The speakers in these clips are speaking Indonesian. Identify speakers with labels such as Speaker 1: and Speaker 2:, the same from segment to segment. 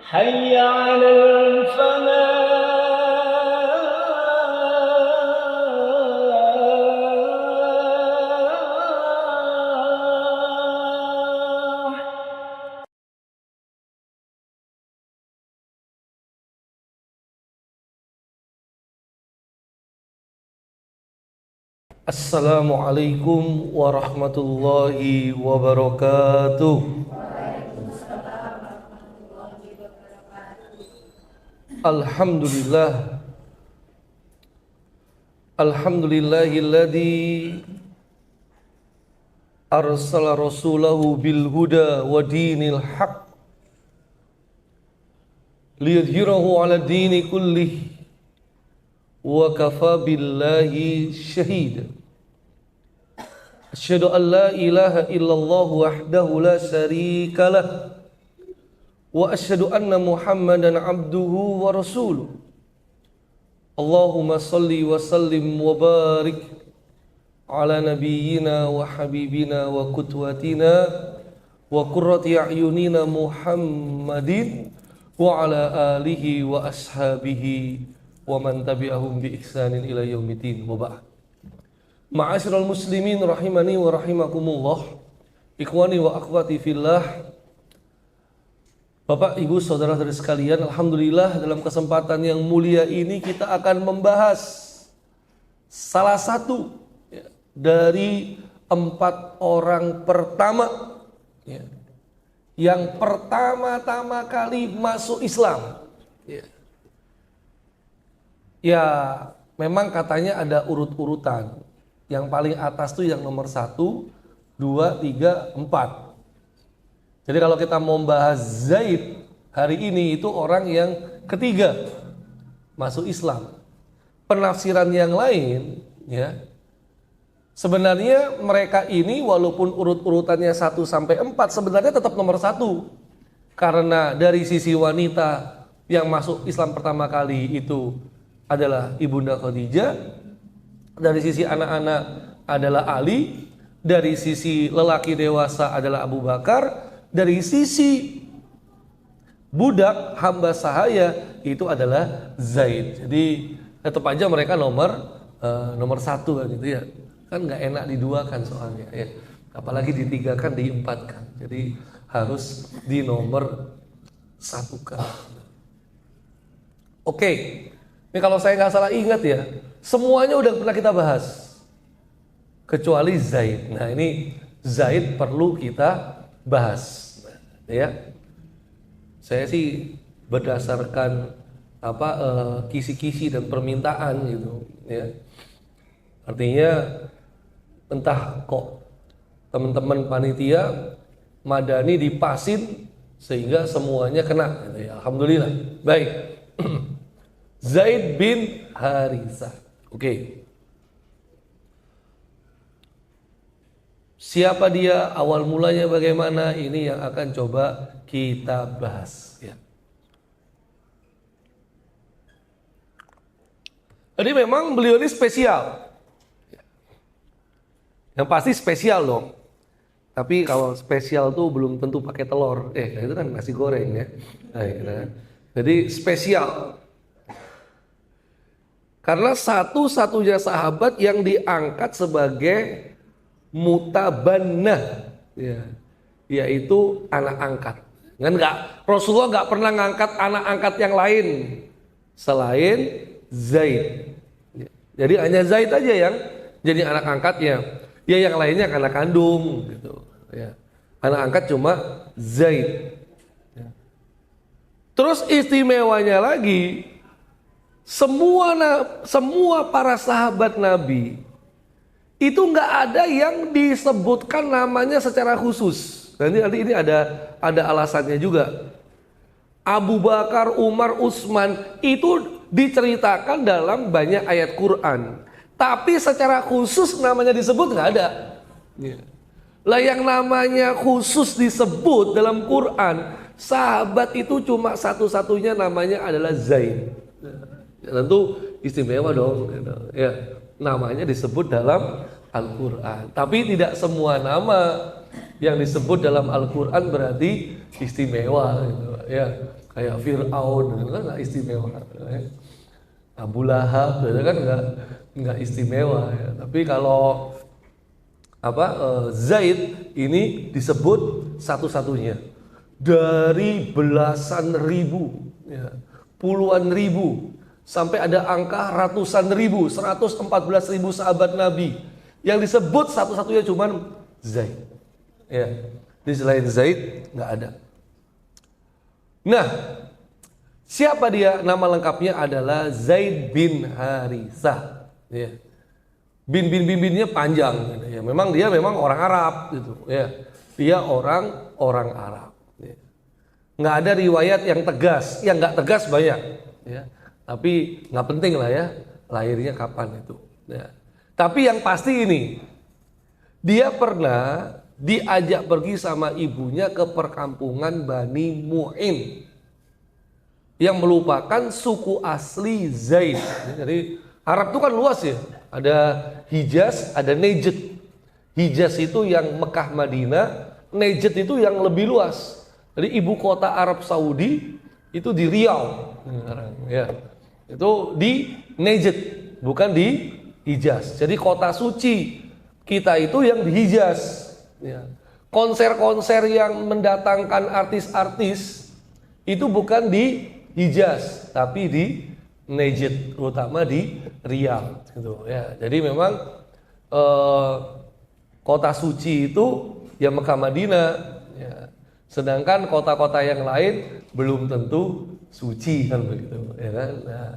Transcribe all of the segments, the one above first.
Speaker 1: حي على الفلاح.
Speaker 2: Assalamualaikum warahmatullahi wabarakatuh. Alhamdulillah. Alhamdulillahilladzi arsala rasulahu bil huda wa dinil haq liyudhhirahu ala dini kullih wa kafa billahi syahida. Asyhadu an la ilaha illallah wahdahu la syarika lah wa asyhadu anna Muhammadan abduhu wa rasuluh. Allahumma salli wa sallim wa barik ala nabiyyina wa habibina wa qudwatina wa qurrati a'yunina Muhammadin wa ala alihi wa ashabihi wa man tabi'ahum bi ihsanin ila yaumiddin. Wa ba'd. Ma'asyiral muslimin rahimani wa rahimakumullah, ikhwani wa akhwati fillah, Bapak, Ibu, saudara-saudari sekalian, alhamdulillah dalam kesempatan yang mulia ini kita akan membahas salah satu dari 4 orang pertama yang pertama-tama kali masuk Islam. Ya, memang katanya ada urut-urutan. Yang paling atas tuh yang nomor 1, 2, 3, 4. Jadi kalau kita mau bahas Zaid hari ini, itu orang yang ketiga masuk Islam. Penafsiran yang lain, ya, sebenarnya mereka ini walaupun urut-urutannya 1 sampai 4 sebenarnya tetap nomor 1. Karena dari sisi wanita yang masuk Islam pertama kali itu adalah Ibunda Khadijah, dari sisi anak-anak adalah Ali, dari sisi lelaki dewasa adalah Abu Bakar, dari sisi budak hamba sahaya itu adalah Zaid. Jadi tetap aja mereka nomor 1 kan, gitu ya. Kan nggak enak diduakan soalnya ya. Apalagi ditigakan, diempatkan. Jadi harus di nomor 1 kan. Oke. Ini kalau saya nggak salah ingat ya, semuanya udah pernah kita bahas kecuali Zaid. Nah, ini Zaid perlu kita bahas, ya. Saya sih berdasarkan kisi-kisi dan permintaan gitu, ya. Artinya entah kok teman-teman panitia Madani dipasin sehingga semuanya kena, gitu ya. Alhamdulillah. Baik. Zaid bin Harithah. Oke. Siapa dia, awal mulanya bagaimana, ini yang akan coba kita bahas, ya. Jadi memang beliau ini spesial. Yang pasti spesial dong. Tapi kalau spesial tuh belum tentu pakai telur. Itu kan nasi goreng ya. Jadi spesial. Karena satu-satunya sahabat yang diangkat sebagai mutabannah, ya, yaitu anak angkat. Rasulullah nggak pernah ngangkat anak angkat yang lain selain Zaid. Jadi hanya Zaid aja yang jadi anak angkatnya. Ya, yang lainnya anak kandung, gitu. Ya. Anak angkat cuma Zaid. Ya. Terus istimewanya lagi, semua para sahabat Nabi itu nggak ada yang disebutkan namanya secara khusus. Nanti ini ada alasannya juga. Abu Bakar, Umar, Utsman itu diceritakan dalam banyak ayat Quran, tapi secara khusus namanya disebut nggak ada. Lah yang namanya khusus disebut dalam Quran, sahabat itu cuma satu-satunya namanya adalah Zaid. Ya, tentu istimewa dong, gitu. Ya, namanya disebut dalam Al-Quran. Tapi tidak semua nama yang disebut dalam Al-Quran berarti istimewa, gitu. Ya, kayak Fir'aun itu kan nggak istimewa. Abu Lahab itu kan nggak istimewa ya. Tapi kalau Zaid ini disebut satu-satunya dari belasan ribu, ya, puluhan ribu, sampai ada angka ratusan ribu, 114.000 sahabat Nabi yang disebut satu-satunya cuman Zaid. Ya, di selain Zaid nggak ada. Nah, siapa dia? Nama lengkapnya adalah Zaid bin Harithah. Ya. Binnya panjang, ya. Memang dia orang Arab, gitu. Ya. Dia orang Arab. Ya. Nggak ada riwayat yang tegas, yang nggak tegas banyak. Ya. Tapi nggak penting lah ya, lahirnya kapan itu. Ya. Tapi yang pasti ini, dia pernah diajak pergi sama ibunya ke perkampungan Bani Mu'in yang merupakan suku asli Zaid. Jadi Arab itu kan luas ya. Ada Hijaz, ada Najd. Hijaz itu yang Mekah Madinah, Najd itu yang lebih luas. Jadi ibu kota Arab Saudi itu di Riau. Ya. Itu di Najd, bukan di Hijaz. Jadi kota suci kita itu yang di Hijaz. Ya. Konser-konser yang mendatangkan artis-artis itu bukan di Hijaz, tapi di Najd, terutama di Riyadh, gitu ya. Jadi memang kota suci itu ya Mekah Madinah, ya. Sedangkan kota-kota yang lain belum tentu suci kan begitu, ya kan. Nah,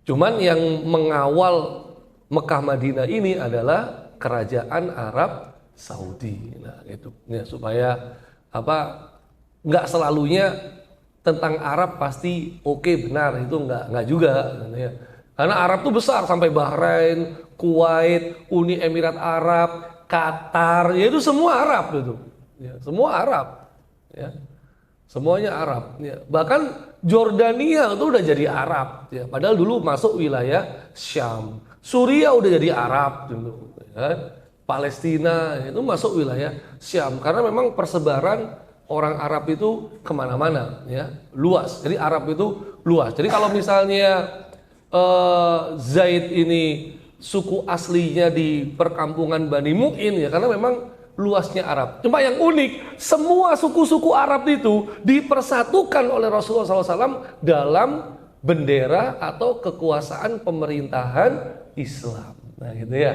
Speaker 2: cuman yang mengawal Mekah Madinah ini adalah kerajaan Arab Saudi. Nah, gitu. Ya, supaya nggak selalunya tentang Arab pasti oke, benar, itu enggak juga ya. Karena Arab tuh besar sampai Bahrain, Kuwait, Uni Emirat Arab, Qatar, ya itu semua Arab itu. Ya, semua Arab. Ya. Semuanya Arab, ya. Bahkan Jordania itu udah jadi Arab, ya. Padahal dulu masuk wilayah Syam. Suriah udah jadi Arab dulu, ya. Palestina itu masuk wilayah Syam karena memang persebaran orang Arab itu kemana-mana, ya, luas. Jadi Arab itu luas. Jadi kalau misalnya Zaid ini suku aslinya di perkampungan Bani Mu'in, ya, karena memang luasnya Arab. Cuma yang unik, semua suku-suku Arab itu dipersatukan oleh Rasulullah SAW dalam bendera atau kekuasaan pemerintahan Islam. Nah, gitu ya.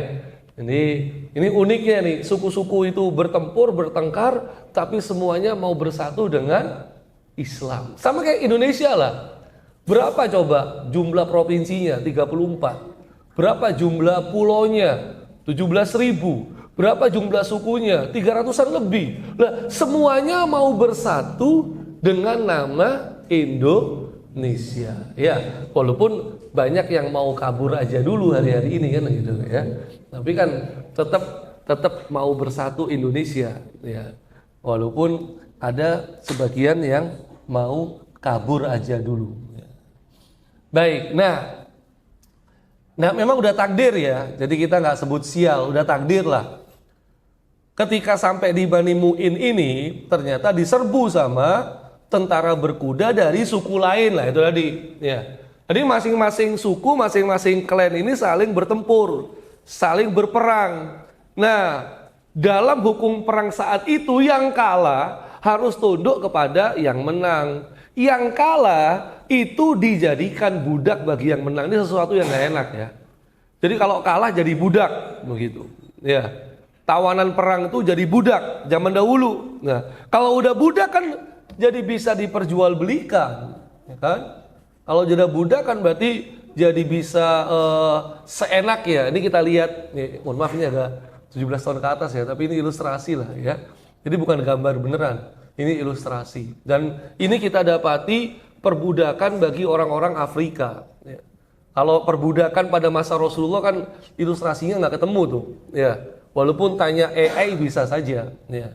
Speaker 2: Ini uniknya nih, suku-suku itu bertempur, bertengkar, tapi semuanya mau bersatu dengan Islam. Sama kayak Indonesia lah. Berapa coba jumlah provinsinya? 34. Berapa jumlah pulaunya? 17.000. Berapa jumlah sukunya? 300-an lebih. Nah, semuanya mau bersatu dengan nama Indonesia. Ya, walaupun banyak yang mau kabur aja dulu hari-hari ini kan gitu ya. Tapi kan tetap mau bersatu Indonesia ya. Walaupun ada sebagian yang mau kabur aja dulu. Ya. Baik, nah memang udah takdir ya. Jadi kita nggak sebut sial, udah takdir lah. Ketika sampai di Bani Mu'in ini ternyata diserbu sama tentara berkuda dari suku lain lah, itu tadi ya. Jadi masing-masing suku, masing-masing klan ini saling bertempur, saling berperang. Nah, dalam hukum perang saat itu yang kalah harus tunduk kepada yang menang. Yang kalah itu dijadikan budak bagi yang menang. Ini sesuatu yang gak enak ya. Jadi kalau kalah jadi budak begitu. Ya. Tawanan perang itu jadi budak zaman dahulu. Nah, kalau udah budak kan jadi bisa diperjualbelikan, ya kan? Kalau jadi budak kan berarti jadi bisa seenak ya. Ini kita lihat, nih, mohon maaf ini agak 17 tahun ke atas ya, tapi ini ilustrasi lah ya. Jadi bukan gambar beneran, ini ilustrasi. Dan ini kita dapati perbudakan bagi orang-orang Afrika. Ya. Kalau perbudakan pada masa Rasulullah kan ilustrasinya nggak ketemu tuh. Ya. Walaupun tanya AI bisa saja. Ya.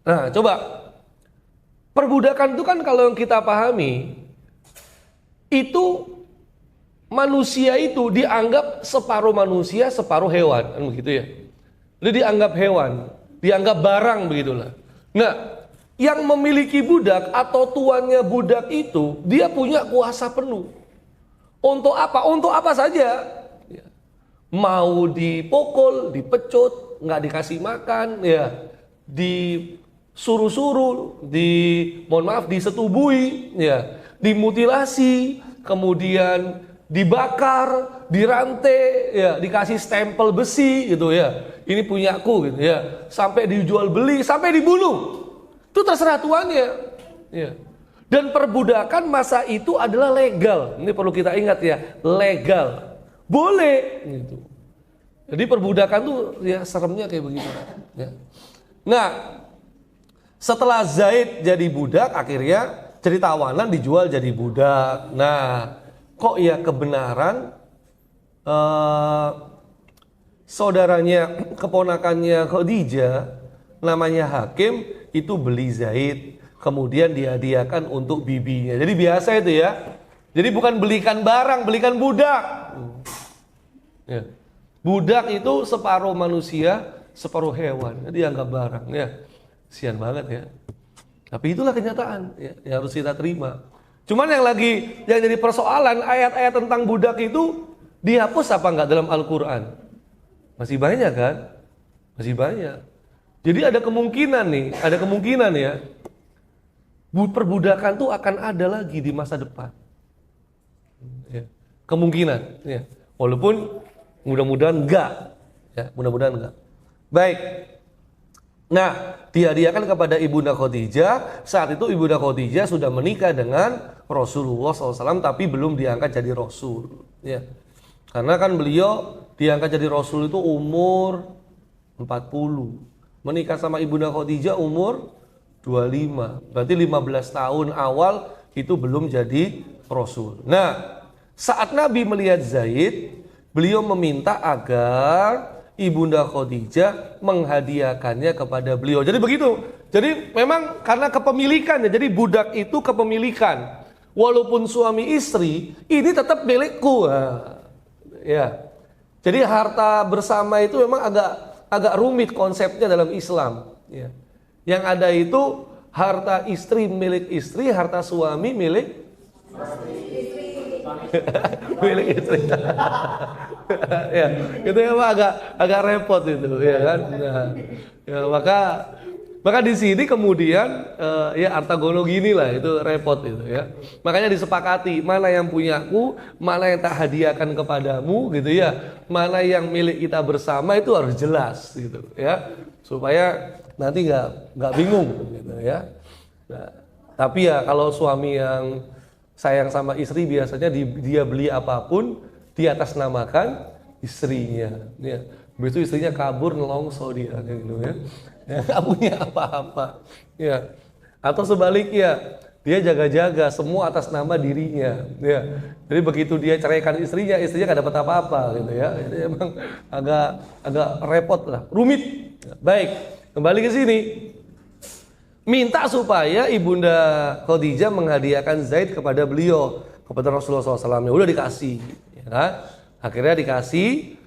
Speaker 2: Nah, coba perbudakan itu kan kalau yang kita pahami itu manusia itu dianggap separuh manusia, separuh hewan, kan begitu ya. Jadi dianggap hewan, dianggap barang begitulah. Nah, yang memiliki budak atau tuannya budak itu, dia punya kuasa penuh. Untuk apa? Untuk apa saja. Ya. Mau dipukul, dipecut, nggak dikasih makan, ya, disuruh-suruh, mohon maaf, disetubui, ya, dimutilasi, kemudian dibakar, dirantai, ya, dikasih stempel besi, gitu ya. Ini punyaku, gitu ya. Sampai dijual beli, sampai dibunuh. Itu terserah tuannya. Ya. Dan perbudakan masa itu adalah legal. Ini perlu kita ingat ya, legal. Boleh. Gitu. Jadi perbudakan tuh ya seremnya kayak begitu. Ya. Nah, setelah Zaid jadi budak, akhirnya jadi tawanan dijual jadi budak. Nah, kok ya kebenaran saudaranya, keponakannya Khadijah, namanya Hakim, itu beli Zaid, kemudian dihadiahkan untuk bibinya. Jadi biasa itu ya. Jadi bukan belikan barang, belikan budak. Ya. Budak itu separuh manusia, separuh hewan. Jadi dianggap barang. Ya. Kasian banget ya. Tapi itulah kenyataan ya, yang harus kita terima. Cuman yang jadi persoalan, ayat-ayat tentang budak itu dihapus apa enggak dalam Al-Quran? Masih banyak kan? Masih banyak. Jadi ada kemungkinan ya, perbudakan tuh akan ada lagi di masa depan. Ya. Kemungkinan, ya. Walaupun mudah-mudahan enggak, ya, mudah-mudahan enggak. Baik. Nah, dihadiahkan kepada Ibunda Khadijah. Saat itu Ibunda Khadijah sudah menikah dengan Rasulullah SAW, tapi belum diangkat jadi Rasul. Ya. Karena kan beliau diangkat jadi Rasul itu umur 40. Menikah sama Ibunda Khadijah umur 25. Berarti 15 tahun awal itu belum jadi Rasul. Nah, saat Nabi melihat Zaid, beliau meminta agar Ibunda Khadijah menghadiahkannya kepada beliau. Jadi begitu. Jadi memang karena kepemilikannya. Jadi budak itu kepemilikan. Walaupun suami istri, ini tetap milikku. Nah, ya. Jadi harta bersama itu memang agak rumit konsepnya dalam Islam. Ya. Yang ada itu harta istri milik istri, harta suami milik milik istri. Ya, itu memang agak repot itu, ya kan. Nah, ya, maka di sini kemudian ya artagologi inilah itu repot itu ya. Makanya disepakati mana yang punyaku, mana yang tak hadiahkan kepadamu gitu ya. Mana yang milik kita bersama itu harus jelas gitu ya. Supaya nanti nggak bingung gitu ya. Nah, tapi ya kalau suami yang sayang sama istri biasanya dia beli apapun diatasnamakan istrinya. Ya. Begitu istrinya kabur nelongso dia gitu ya. Ya, nggak punya apa-apa, ya. Atau sebaliknya, dia jaga-jaga semua atas nama dirinya, ya. Jadi begitu dia ceraikan istrinya nggak dapat apa-apa, gitu ya. Itu emang agak repot lah, rumit. Baik, kembali ke sini. Minta supaya Ibunda Khadijah menghadiahkan Zaid kepada beliau, kepada Rasulullah SAW. Ya udah dikasih, ya kan? Akhirnya dikasih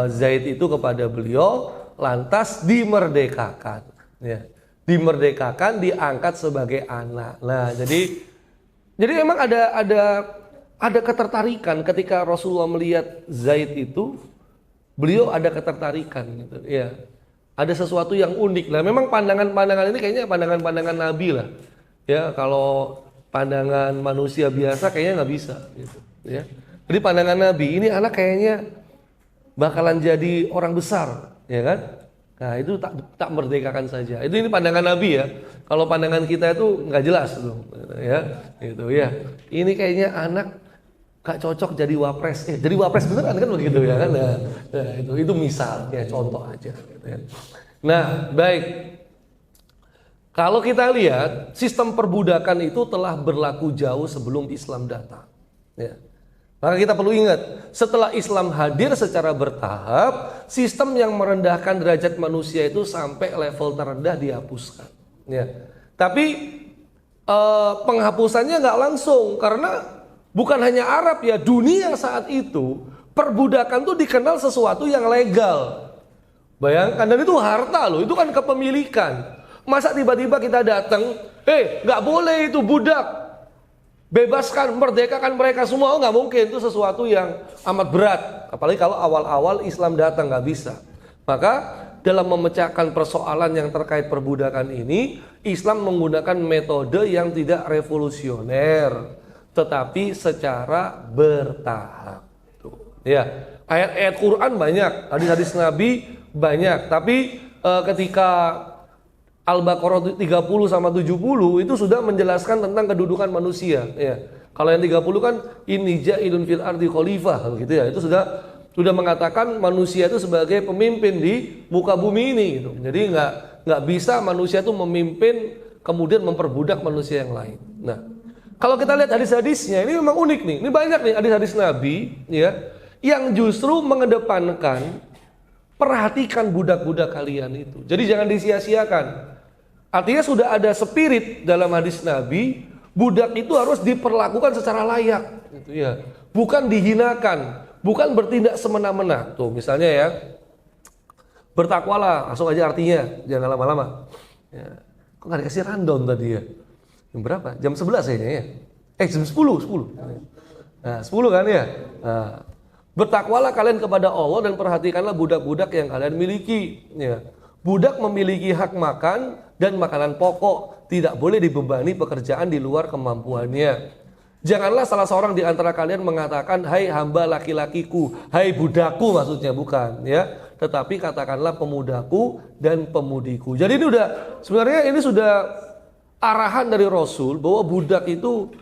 Speaker 2: Zaid itu kepada beliau. Lantas dimerdekakan, ya. Dimerdekakan, diangkat sebagai anak. Nah, jadi memang ada ketertarikan ketika Rasulullah melihat Zaid itu, beliau ada ketertarikan, gitu, ya. Ada sesuatu yang unik. Nah, memang pandangan-pandangan ini kayaknya pandangan-pandangan Nabi lah, ya. Kalau pandangan manusia biasa kayaknya nggak bisa, gitu, ya. Jadi pandangan Nabi ini anak kayaknya bakalan jadi orang besar. Ya kan? Nah itu tak merdekakan saja. Ini pandangan Nabi ya. Kalau pandangan kita itu nggak jelas tuh, ya. Itu ya. Ini kayaknya anak gak cocok jadi wapres. Jadi wapres beneran kan begitu ya kan? Nah itu misal ya, contoh aja. Gitu ya. Nah baik. Kalau kita lihat sistem perbudakan itu telah berlaku jauh sebelum Islam datang. Ya. Maka kita perlu ingat, setelah Islam hadir secara bertahap, sistem yang merendahkan derajat manusia itu sampai level terendah dihapuskan. Ya. Tapi penghapusannya nggak langsung, karena bukan hanya Arab ya, dunia saat itu perbudakan tuh dikenal sesuatu yang legal. Bayangkan, dan itu harta loh, itu kan kepemilikan. Masa tiba-tiba kita datang, nggak boleh itu budak, bebaskan, merdekakan mereka semua. Oh, nggak mungkin, itu sesuatu yang amat berat. Apalagi kalau awal-awal Islam datang, nggak bisa. Maka dalam memecahkan persoalan yang terkait perbudakan ini, Islam menggunakan metode yang tidak revolusioner, tetapi secara bertahap. Ya, ayat-ayat Quran banyak, hadis-hadis Nabi banyak, tapi ketika Al-Baqarah 30 sama 70 itu sudah menjelaskan tentang kedudukan manusia. Ya, kalau yang 30 kan inni ja'ilun fil ardi khalifah, gitu ya. Itu sudah mengatakan manusia itu sebagai pemimpin di muka bumi ini, gitu. Jadi nggak bisa manusia itu memimpin kemudian memperbudak manusia yang lain. Nah, kalau kita lihat hadis-hadisnya ini memang unik nih. Ini banyak nih hadis-hadis Nabi, ya, yang justru mengedepankan perhatikan budak-budak kalian itu. Jadi jangan disia-siakan. Artinya sudah ada spirit dalam hadis Nabi, budak itu harus diperlakukan secara layak, gitu ya. Bukan dihinakan, bukan bertindak semena-mena. Tuh misalnya ya, bertakwalah, langsung aja artinya, jangan lama-lama. Ya. Kok nggak dikasih rundown tadi ya? Jam berapa? Jam 11 kayaknya ya? Jam 10. Nah, 10 kan ya? Nah, bertakwalah kalian kepada Allah dan perhatikanlah budak-budak yang kalian miliki. Ya. Budak memiliki hak makan dan makanan pokok, tidak boleh dibebani pekerjaan di luar kemampuannya. Janganlah salah seorang di antara kalian mengatakan, hai hamba laki-lakiku, hai budakku, maksudnya bukan, ya. Tetapi katakanlah pemudaku dan pemudiku. Jadi sebenarnya ini sudah arahan dari Rasul bahwa budak itu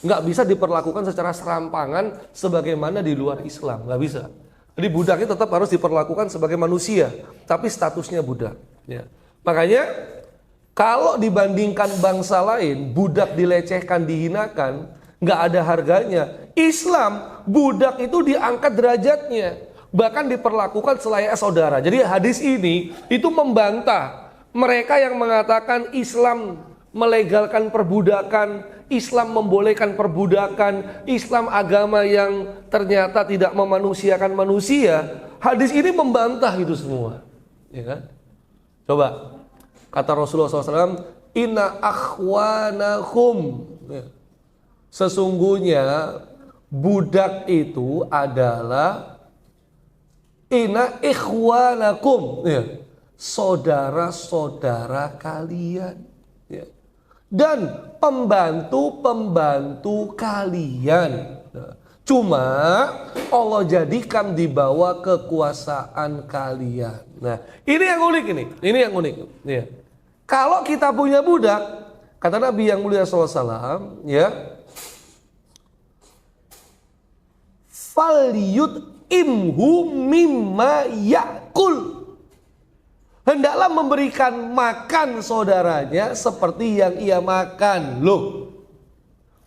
Speaker 2: nggak bisa diperlakukan secara serampangan sebagaimana di luar Islam, nggak bisa. Jadi budak itu tetap harus diperlakukan sebagai manusia, tapi statusnya budak. Ya. Makanya kalau dibandingkan bangsa lain, budak dilecehkan, dihinakan, nggak ada harganya. Islam, budak itu diangkat derajatnya, bahkan diperlakukan selayaknya saudara. Jadi hadis ini itu membantah mereka yang mengatakan Islam melegalkan perbudakan, Islam membolehkan perbudakan, Islam agama yang ternyata tidak memanusiakan manusia. Hadis ini membantah itu semua, ya kan? Coba kata Rasulullah SAW, inna akhwanakum, sesungguhnya budak itu adalah inna ikhwanakum, saudara-saudara kalian, ya. Dan pembantu-pembantu kalian. Cuma Allah jadikan di bawah kekuasaan kalian. Nah, ini yang unik ini. Ini yang unik. Ya. Kalau kita punya budak, kata Nabi yang mulia SAW, ya, falyut imhu mimma yakul. Hendaklah memberikan makan saudaranya seperti yang ia makan. Loh,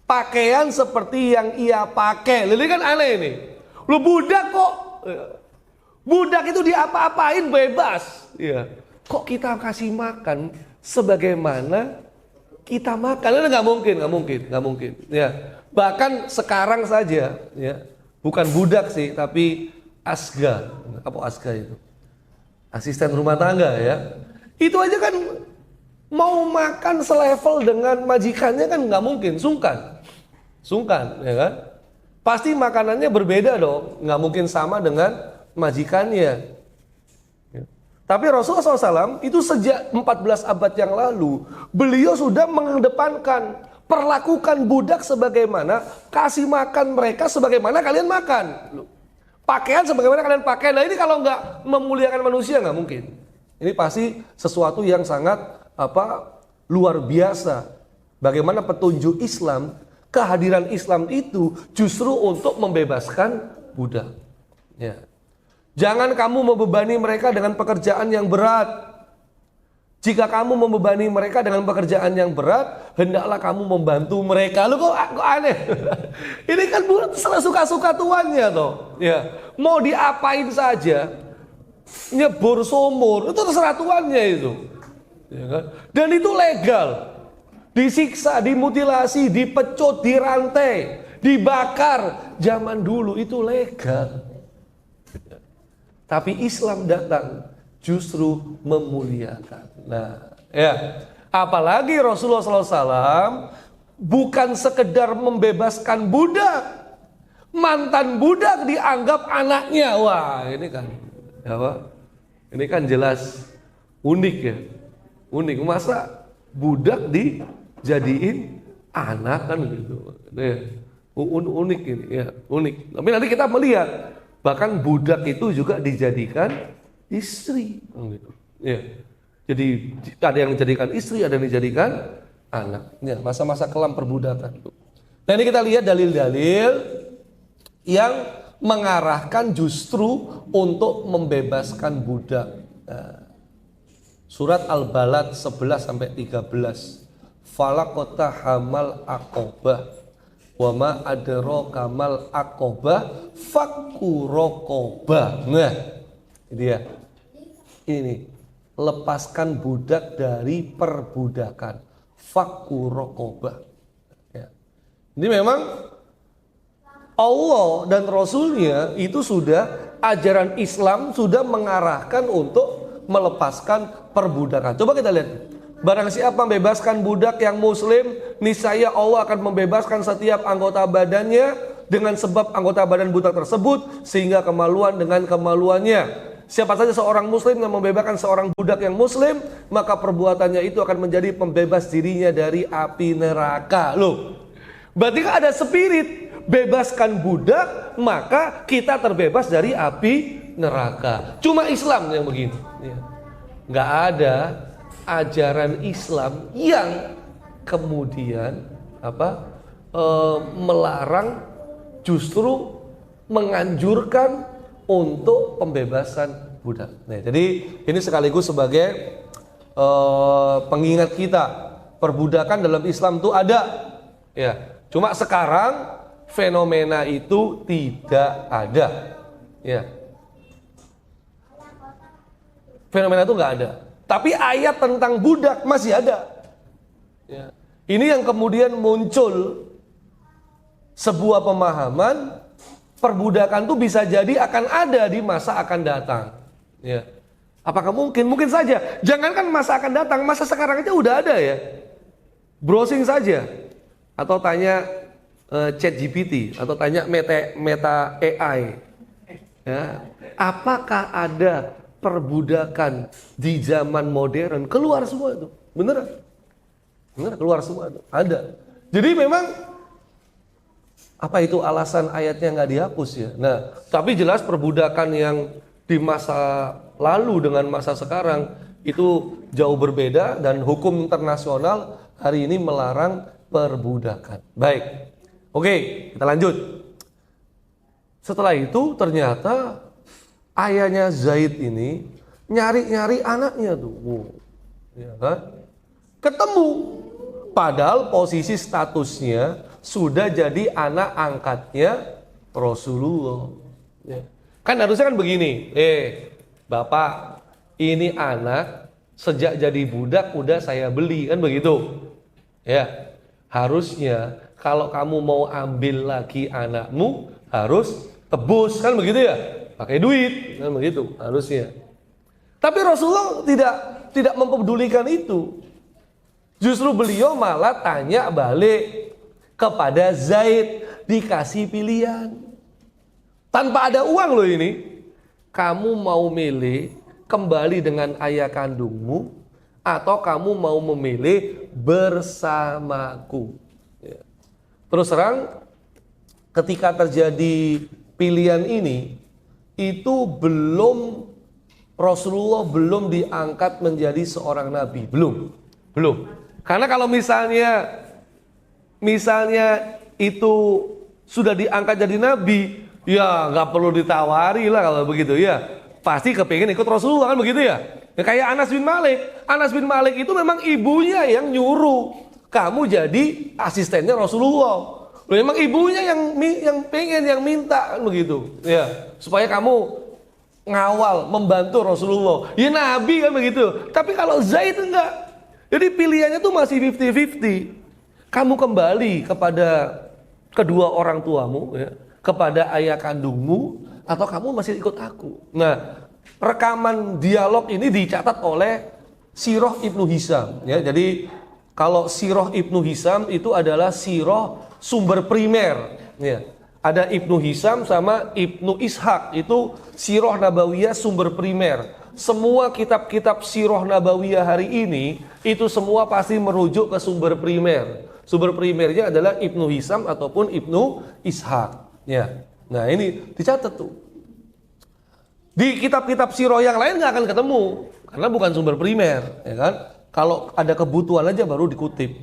Speaker 2: pakaian seperti yang ia pakai. Ini kan aneh ini. Loh, budak kok, budak itu diapa-apain bebas. Ya. Kok kita kasih makan sebagaimana kita makan? Ini nggak mungkin. Ya. Bahkan sekarang saja, ya, bukan budak sih, tapi asga. Apa asga itu? Asisten rumah tangga, ya. Itu aja kan mau makan selevel dengan majikannya kan nggak mungkin, sungkan, ya kan? Pasti makanannya berbeda dong, nggak mungkin sama dengan majikannya. Tapi Rasulullah SAW itu sejak 14 abad yang lalu, beliau sudah mengedepankan perlakukan budak sebagaimana, kasih makan mereka sebagaimana kalian makan. Pakaian sebagaimana kalian pakai. Nah ini kalau nggak memuliakan manusia nggak mungkin. Ini pasti sesuatu yang sangat luar biasa. Bagaimana petunjuk Islam, kehadiran Islam itu justru untuk membebaskan budak. Ya. Jangan kamu membebani mereka dengan pekerjaan yang berat. Jika kamu membebani mereka dengan pekerjaan yang berat, hendaklah kamu membantu mereka. Lu kok aneh? Ini kan suka-suka tuannya toh. Ya, mau diapain saja, nyebur sumur, itu terserah tuannya itu. Ya kan? Dan itu legal. Disiksa, dimutilasi, dipecut, dirantai, dibakar. Zaman dulu itu legal. Tapi Islam datang justru memuliakan. Nah, Ya, apalagi Rasulullah SAW bukan sekedar membebaskan budak, mantan budak dianggap anaknya. Wah, ini kan, apa? Ini kan jelas unik ya, unik. Masa budak dijadiin anak kan gitu? Ya, unik ini, ya unik. Tapi nanti kita melihat, bahkan budak itu juga dijadikan istri, gitu. Ya. Jadi ada yang dijadikan istri, ada yang dijadikan anak. Ya, masa-masa kelam perbudakan. Nah ini kita lihat dalil-dalil yang mengarahkan justru untuk membebaskan budak. Nah, surat Al-Balad 11-13. Falaqata hamal aqobah wa ma adraka mal aqobah fakku raqobah. Nah, ini dia. Ini lepaskan budak dari perbudakan, fakku raqobah. Ya. Ini memang Allah dan Rasulnya itu sudah, ajaran Islam sudah mengarahkan untuk melepaskan perbudakan. Coba kita lihat, barang siapa membebaskan budak yang muslim, niscaya Allah akan membebaskan setiap anggota badannya dengan sebab anggota badan budak tersebut, sehingga kemaluan dengan kemaluannya. Siapa saja seorang muslim yang membebaskan seorang budak yang muslim, maka perbuatannya itu akan menjadi pembebas dirinya dari api neraka. Loh, berarti kan ada spirit, bebaskan budak, maka kita terbebas dari api neraka. Cuma Islam yang begini. Nggak ada ajaran Islam yang kemudian melarang, justru menganjurkan untuk pembebasan budak. Nah, jadi ini sekaligus sebagai pengingat kita, perbudakan dalam Islam itu ada. Ya, cuma sekarang fenomena itu tidak ada. Ya, fenomena itu nggak ada. Tapi ayat tentang budak masih ada. Ya. Ini yang kemudian muncul sebuah pemahaman perbudakan itu bisa jadi akan ada di masa akan datang. Ya. Apakah mungkin? Mungkin saja. Jangankan masa akan datang, masa sekarang aja udah ada ya. Browsing saja. Atau tanya ChatGPT, atau tanya Meta AI. Ya. Apakah ada perbudakan di zaman modern? Keluar semua itu. Beneran. Beneran keluar semua itu. Ada. Jadi memang apa itu alasan ayatnya nggak dihapus ya? Nah, tapi jelas perbudakan yang di masa lalu dengan masa sekarang itu jauh berbeda, dan hukum internasional hari ini melarang perbudakan. Baik, oke, kita lanjut. Setelah itu ternyata ayahnya Zaid ini nyari-nyari anaknya tuh, ya kan? Ketemu, padahal posisi statusnya sudah jadi anak angkatnya Rasulullah. Ya. Kan harusnya kan begini, Bapak, ini anak sejak jadi budak udah saya beli, kan begitu. Ya, harusnya kalau kamu mau ambil lagi anakmu harus tebus, kan begitu ya, pakai duit, kan begitu harusnya. Tapi Rasulullah tidak mempedulikan itu. Justru beliau malah tanya balik kepada Zaid, dikasih pilihan. Tanpa ada uang loh ini. Kamu mau milih kembali dengan ayah kandungmu, atau kamu mau memilih bersamaku. Ya. Terus terang, ketika terjadi pilihan ini, itu Rasulullah belum diangkat menjadi seorang nabi. Belum. Karena kalau misalnya itu sudah diangkat jadi nabi, ya nggak perlu ditawari lah kalau begitu ya. Pasti kepingin ikut Rasulullah, kan begitu ya. Ya kayak Anas bin Malik. Anas bin Malik itu memang ibunya yang nyuruh kamu jadi asistennya Rasulullah. Memang ibunya yang pengen, yang minta, kan begitu. Ya, supaya kamu ngawal, membantu Rasulullah. Ya nabi, kan begitu. Tapi kalau Zaid enggak. Jadi pilihannya tuh masih 50-50. Kamu kembali kepada kedua orang tuamu, ya, kepada ayah kandungmu, atau kamu masih ikut aku. Nah, rekaman dialog ini dicatat oleh Sirah Ibnu Hisam. Ya, jadi kalau Sirah Ibnu Hisam itu adalah sirah sumber primer. Ya. Ada Ibnu Hisam sama Ibnu Ishaq, itu sirah nabawiyah sumber primer. Semua kitab-kitab sirah nabawiyah hari ini itu semua pasti merujuk ke sumber primer. Sumber primernya adalah Ibnu Hisam ataupun Ibnu Ishaq. Ya. Nah, ini dicatat tuh. Di kitab-kitab sirah yang lain nggak akan ketemu karena bukan sumber primer, ya kan? Kalau ada kebutuhan aja baru dikutip.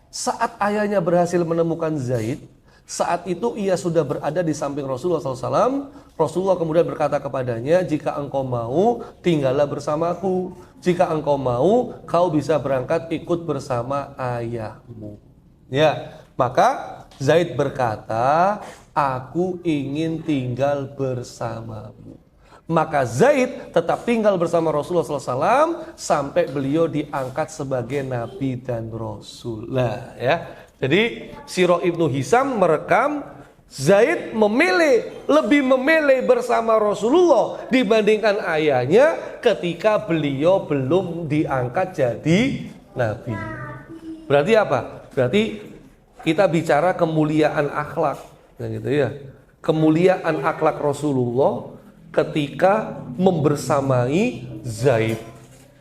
Speaker 2: Saat ayahnya berhasil menemukan Zaid, saat itu ia sudah berada di samping Rasulullah SAW. Rasulullah kemudian berkata kepadanya, jika engkau mau, tinggallah bersamaku. Jika engkau mau, kau bisa berangkat ikut bersama ayahmu. Ya, maka Zaid berkata, aku ingin tinggal bersamamu. Maka Zaid tetap tinggal bersama Rasulullah SAW sampai beliau diangkat sebagai Nabi dan Rasul. Nah, ya. Jadi Sirah Ibnu Hisam merekam Zaid lebih memilih bersama Rasulullah dibandingkan ayahnya ketika beliau belum diangkat jadi Nabi. Berarti apa? Berarti kita bicara kemuliaan akhlak, gitu ya. Kemuliaan akhlak Rasulullah ketika membersamai Zaid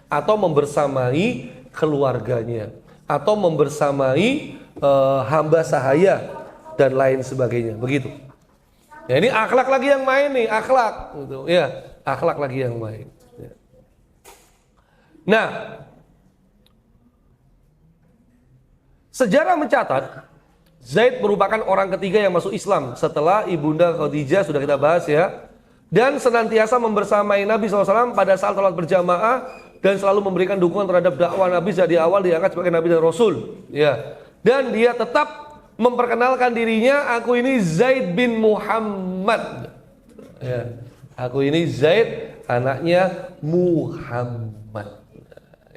Speaker 2: atau membersamai keluarganya atau membersamai hamba sahaya dan lain sebagainya, begitu. Ya, ini akhlak lagi yang main nih, akhlak, gitu. Ya, akhlak lagi yang main. Ya. Nah, sejarah mencatat Zaid merupakan orang ketiga yang masuk Islam setelah ibunda Khadijah, sudah kita bahas ya. Dan senantiasa membersamai Nabi SAW pada saat salat berjamaah dan selalu memberikan dukungan terhadap dakwah Nabi dari awal diangkat sebagai Nabi dan Rasul. Ya. Dan dia tetap memperkenalkan dirinya, aku ini Zaid bin Muhammad. Ya. Aku ini Zaid anaknya Muhammad.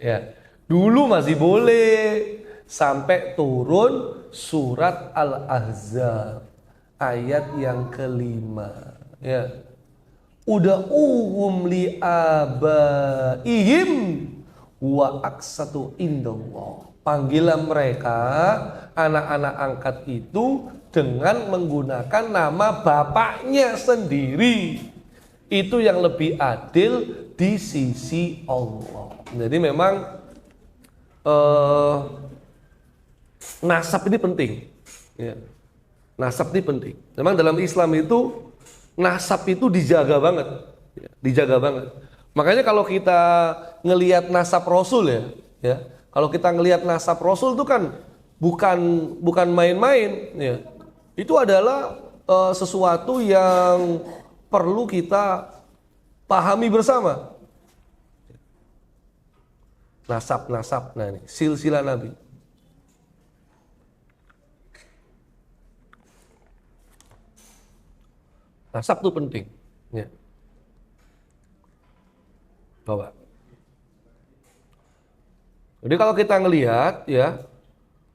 Speaker 2: Ya. Dulu masih boleh sampai turun surat Al-Ahzab ayat yang kelima. Ya. Uda'uhum li'abaihim wa aksatu indallah. Panggilah mereka, anak-anak angkat itu, dengan menggunakan nama bapaknya sendiri. Itu yang lebih adil di sisi Allah. Jadi memang nasab ini penting. Ya. Nasab ini penting. Memang dalam Islam itu nasab itu dijaga banget, dijaga banget. Makanya kalau kita ngelihat nasab Rasul ya, kalau kita ngelihat nasab Rasul itu kan bukan main-main, ya. Itu adalah sesuatu yang perlu kita pahami bersama. Nasab, nah ini silsilah Nabi. Nasab itu penting. Ya. Bawa. Jadi kalau kita ngelihat ya,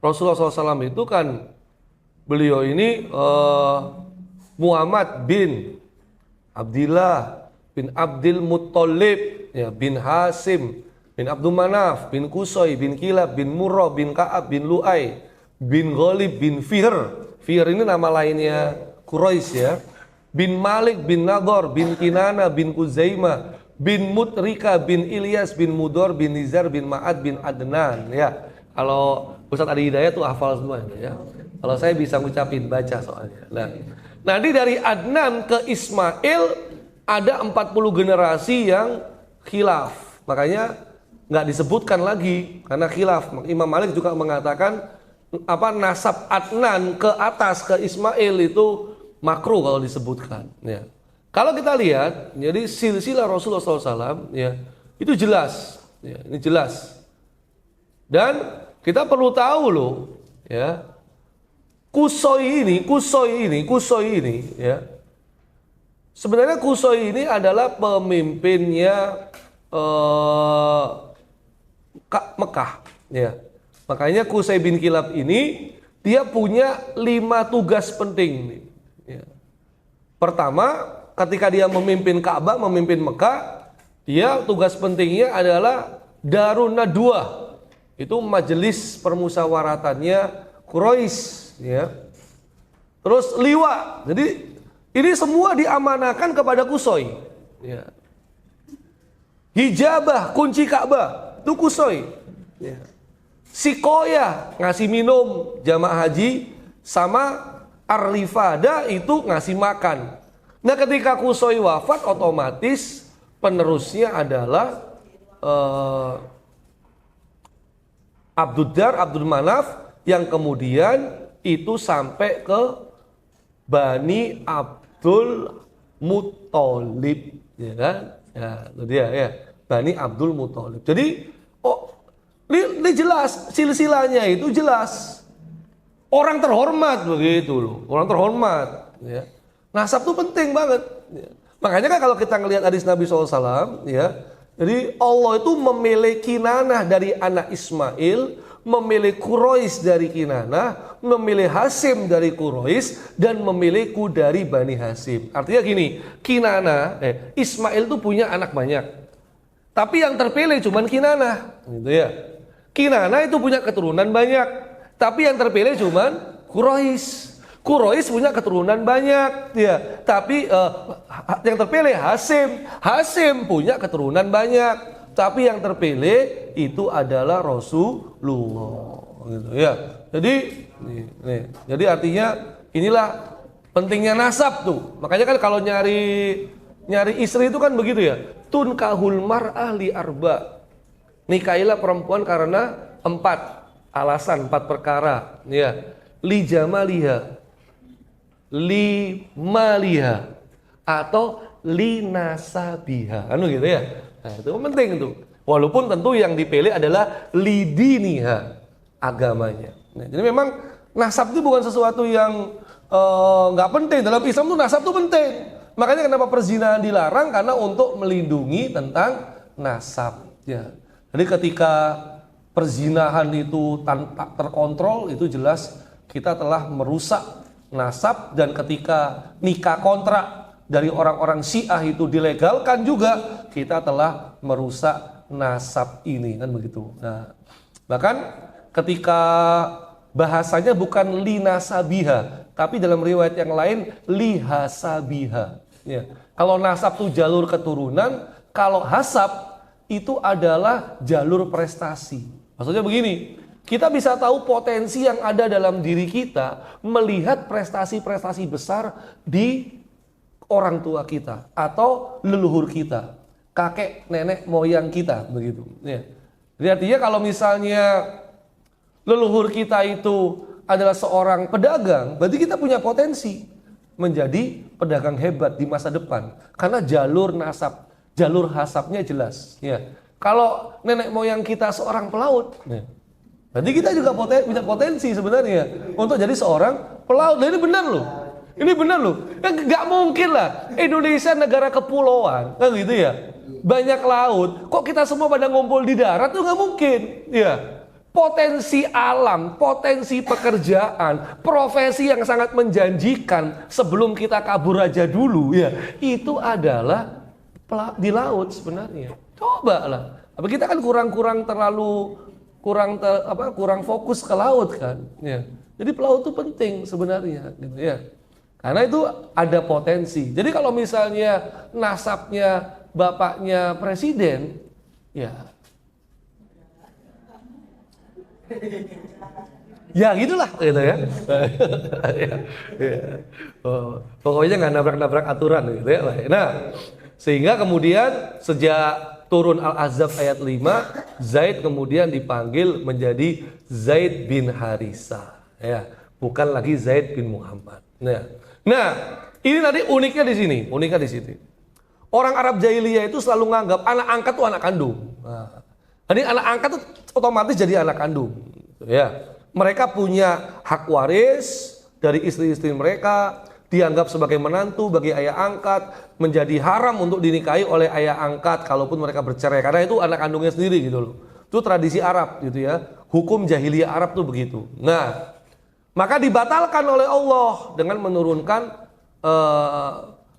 Speaker 2: Rasulullah SAW itu kan beliau ini Muhammad bin Abdillah bin Abdul Muttalib, ya, bin Hasim bin Abdul Manaf bin Qusay bin Kilab bin Murrah bin Ka'ab bin Lu'ay bin Ghalib bin Fihr. Fihr ini nama lainnya Quraisy ya. Bin Malik bin Nador bin Kinana bin Kuzaimah bin Mutrika bin Ilyas bin Mudor bin Nizar bin Ma'ad bin Adnan, ya. Kalau Ustadz Adi Hidayat tuh hafal semuanya ya. Kalau saya bisa ngucapin, baca soalnya. Nah, nanti dari Adnan ke Ismail ada 40 generasi yang khilaf. Makanya nggak disebutkan lagi karena khilaf. Imam Malik juga mengatakan nasab Adnan ke atas ke Ismail itu makruh kalau disebutkan. Ya. Kalau kita lihat, jadi silsilah Rasulullah SAW, ya, itu jelas. Ya, ini jelas. Dan kita perlu tahu loh, ya, Qusay ini, ya. Sebenarnya Qusay ini adalah pemimpinnya Mekah, ya. Makanya Qusay bin Kilab ini dia punya 5 tugas penting. Ya. Pertama, ketika dia memimpin Ka'bah, memimpin Mekah, dia tugas pentingnya adalah Darun Nadwah, itu majelis permusawaratannya Quraisy, ya. Terus Liwa, jadi ini semua diamanakan kepada Qusay, ya. Hijabah, kunci Ka'bah, itu Qusay, ya. Sikoya, ngasih minum jamaah haji, sama Arlifada itu ngasih makan. Nah, ketika Qusay wafat, otomatis penerusnya adalah Abduddar, Abdul Manaf, yang kemudian itu sampai ke Bani Abdul Muthalib, ya kan? Ya, itu dia, ya. Bani Abdul Muthalib. Jadi, ini jelas, silsilahnya itu jelas. Orang terhormat begitu loh, orang terhormat. Ya. Nasab itu penting banget. Ya. Makanya kan kalau kita ngelihat hadis Nabi SAW, ya, jadi Allah itu memilih Kinanah dari anak Ismail, memilih Quraisy dari Kinanah, memilih Hasim dari Quraisy, dan memilihku dari Bani Hasim. Artinya gini, Kinanah, Ismail itu punya anak banyak, tapi yang terpilih cuma Kinanah, gitu ya. Kinanah itu punya keturunan banyak, tapi yang terpilih cuma Quraisy. Quraisy punya keturunan banyak, ya. Tapi yang terpilih Hasim. Hasim punya keturunan banyak, tapi yang terpilih itu adalah Rasulullah, gitu ya. Jadi, jadi artinya inilah pentingnya nasab tuh. Makanya kan kalau nyari istri itu kan begitu ya. Tunkahul mar'ah li arba. Nikahilah perempuan karena 4 alasan, 4 perkara, ya. Li jamaliha, li maliha, atau li nasabiha, gitu ya. Nah, itu penting tuh. Walaupun tentu yang dipilih adalah li diniha, agamanya. Nah, jadi memang nasab itu bukan sesuatu yang nggak penting. Dalam Islam tuh nasab tuh penting. Makanya kenapa perzinahan dilarang, karena untuk melindungi tentang nasab, ya. Jadi ketika perzinahan itu tanpa terkontrol, itu jelas kita telah merusak nasab. Dan ketika nikah kontrak dari orang-orang Syiah itu dilegalkan juga, kita telah merusak nasab ini, kan begitu. Nah, bahkan ketika bahasanya bukan linasabiha, tapi dalam riwayat yang lain lihasabiha, ya. Kalau nasab itu jalur keturunan, kalau hasab itu adalah jalur prestasi. Maksudnya begini, kita bisa tahu potensi yang ada dalam diri kita melihat prestasi-prestasi besar di orang tua kita atau leluhur kita, kakek, nenek, moyang kita, begitu. Ya. Jadi artinya kalau misalnya leluhur kita itu adalah seorang pedagang, berarti kita punya potensi menjadi pedagang hebat di masa depan, karena jalur nasab, jalur hasabnya jelas, ya. Kalau nenek moyang kita seorang pelaut, ya, berarti kita juga punya potensi sebenarnya untuk jadi seorang pelaut. Nah, ini benar loh. Ini benar loh. Nggak mungkin lah Indonesia negara kepulauan, kan gitu ya. Banyak laut, kok kita semua pada ngumpul di darat, tuh nggak mungkin, ya. Potensi alam, potensi pekerjaan, profesi yang sangat menjanjikan sebelum kita kabur aja dulu, ya, itu adalah di laut sebenarnya. Coba lah. Apa kita kan kurang fokus ke laut kan, ya. Jadi pelaut itu penting sebenarnya, gitu ya. Karena itu ada potensi. Jadi kalau misalnya nasabnya bapaknya presiden, ya, ya gitulah, gitu ya. Pokoknya nggak nabrak-nabrak aturan, gitu ya. Nah, sehingga kemudian sejak turun Al-Ahzab ayat 5, Zaid kemudian dipanggil menjadi Zaid bin Harisah, ya, bukan lagi Zaid bin Muhammad. Nah, ini tadi uniknya di sini, Orang Arab jahiliyah itu selalu nganggap anak angkat itu anak kandung. Nah, jadi anak angkat itu otomatis jadi anak kandung, ya. Mereka punya hak waris dari istri-istri mereka, dianggap sebagai menantu bagi ayah angkat, menjadi haram untuk dinikahi oleh ayah angkat kalaupun mereka bercerai, karena itu anak kandungnya sendiri, gitu loh. Itu tradisi Arab, gitu ya. Hukum jahiliyah Arab tuh begitu. Nah, maka dibatalkan oleh Allah dengan menurunkan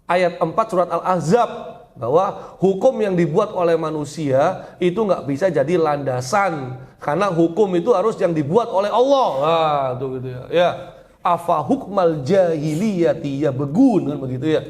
Speaker 2: ayat 4 surat Al-Ahzab, bahwa hukum yang dibuat oleh manusia itu nggak bisa jadi landasan, karena hukum itu harus yang dibuat oleh Allah. Nah, tuh gitu ya. Ya, afa hukmal jahiliyati ya begun, kan begitu ya.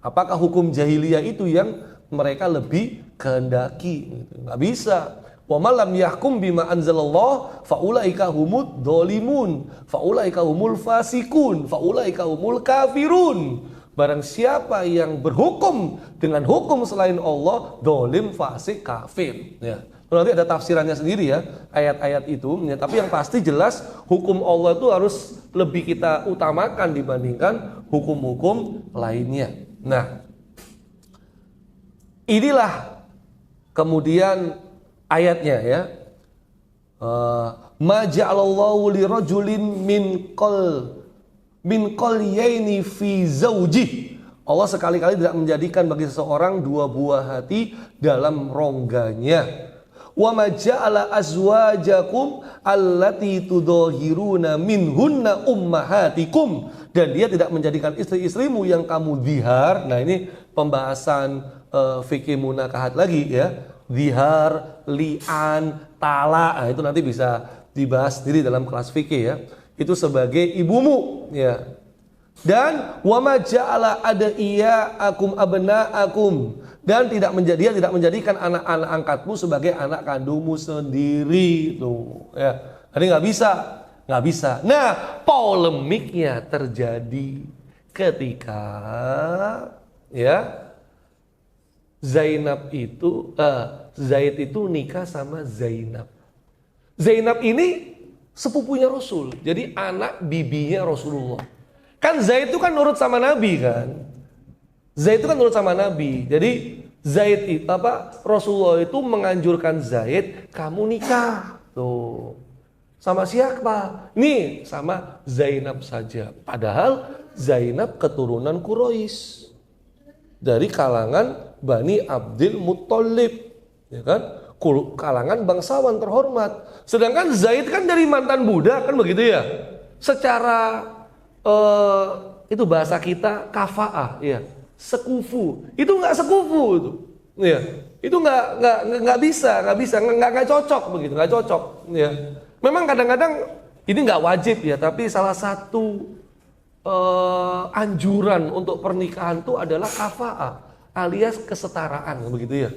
Speaker 2: Apakah hukum jahiliyah itu yang mereka lebih kehendaki? Gitu. Nggak bisa. Wa malam yahkum bima anzalallah faulaika humud dolimun faulaika humul fasikun faulaika humul kafirun. Barang siapa yang berhukum dengan hukum selain Allah, dolim, fasik, kafir. Ya. Nanti ada tafsirannya sendiri ya ayat-ayat itu. Ya. Tapi yang pasti jelas hukum Allah itu harus lebih kita utamakan dibandingkan hukum-hukum lainnya. Nah, inilah kemudian ayatnya ya. Ma ja'alallahu lirajulin min qalyaini fi zawjih. Allah sekali-kali tidak menjadikan bagi seseorang dua buah hati dalam rongganya. Wa ma ja'ala azwajakum allati tudahiruna minhunna ummahatikum. Dan dia tidak menjadikan istri-istrimu yang kamu zihar. Nah, ini pembahasan fikih munakahat lagi ya. Zihar, li'an, tala, nah, itu nanti bisa dibahas sendiri dalam kelas fikih ya. Itu sebagai ibumu ya. Dan wa ma ja'ala adaiyakum abnaakum, dan tidak menjadikan anak-anak angkatmu sebagai anak kandungmu sendiri tuh ya. Jadi nggak bisa. Nah, polemiknya terjadi ketika ya Zainab itu Zaid itu nikah sama Zainab. Zainab ini sepupunya Rasul. Jadi anak bibinya Rasulullah. Kan Zaid itu kan nurut sama Nabi kan. Jadi Zaid itu Rasulullah itu menganjurkan Zaid, kamu nikah. Tuh. Sama siapa? Nih, sama Zainab saja. Padahal Zainab keturunan Quraisy. Dari kalangan Bani Abdul Muttalib, ya kan? Kalangan bangsawan terhormat. Sedangkan Zaid kan dari mantan budak, kan begitu ya? Secara itu bahasa kita kafaah, ya. Sekufu. Itu nggak sekufu itu. Ya. Itu nggak bisa, nggak cocok begitu, nggak cocok, ya. Memang kadang-kadang ini nggak wajib ya, tapi salah satu anjuran untuk pernikahan itu adalah kafaah alias kesetaraan begitu ya,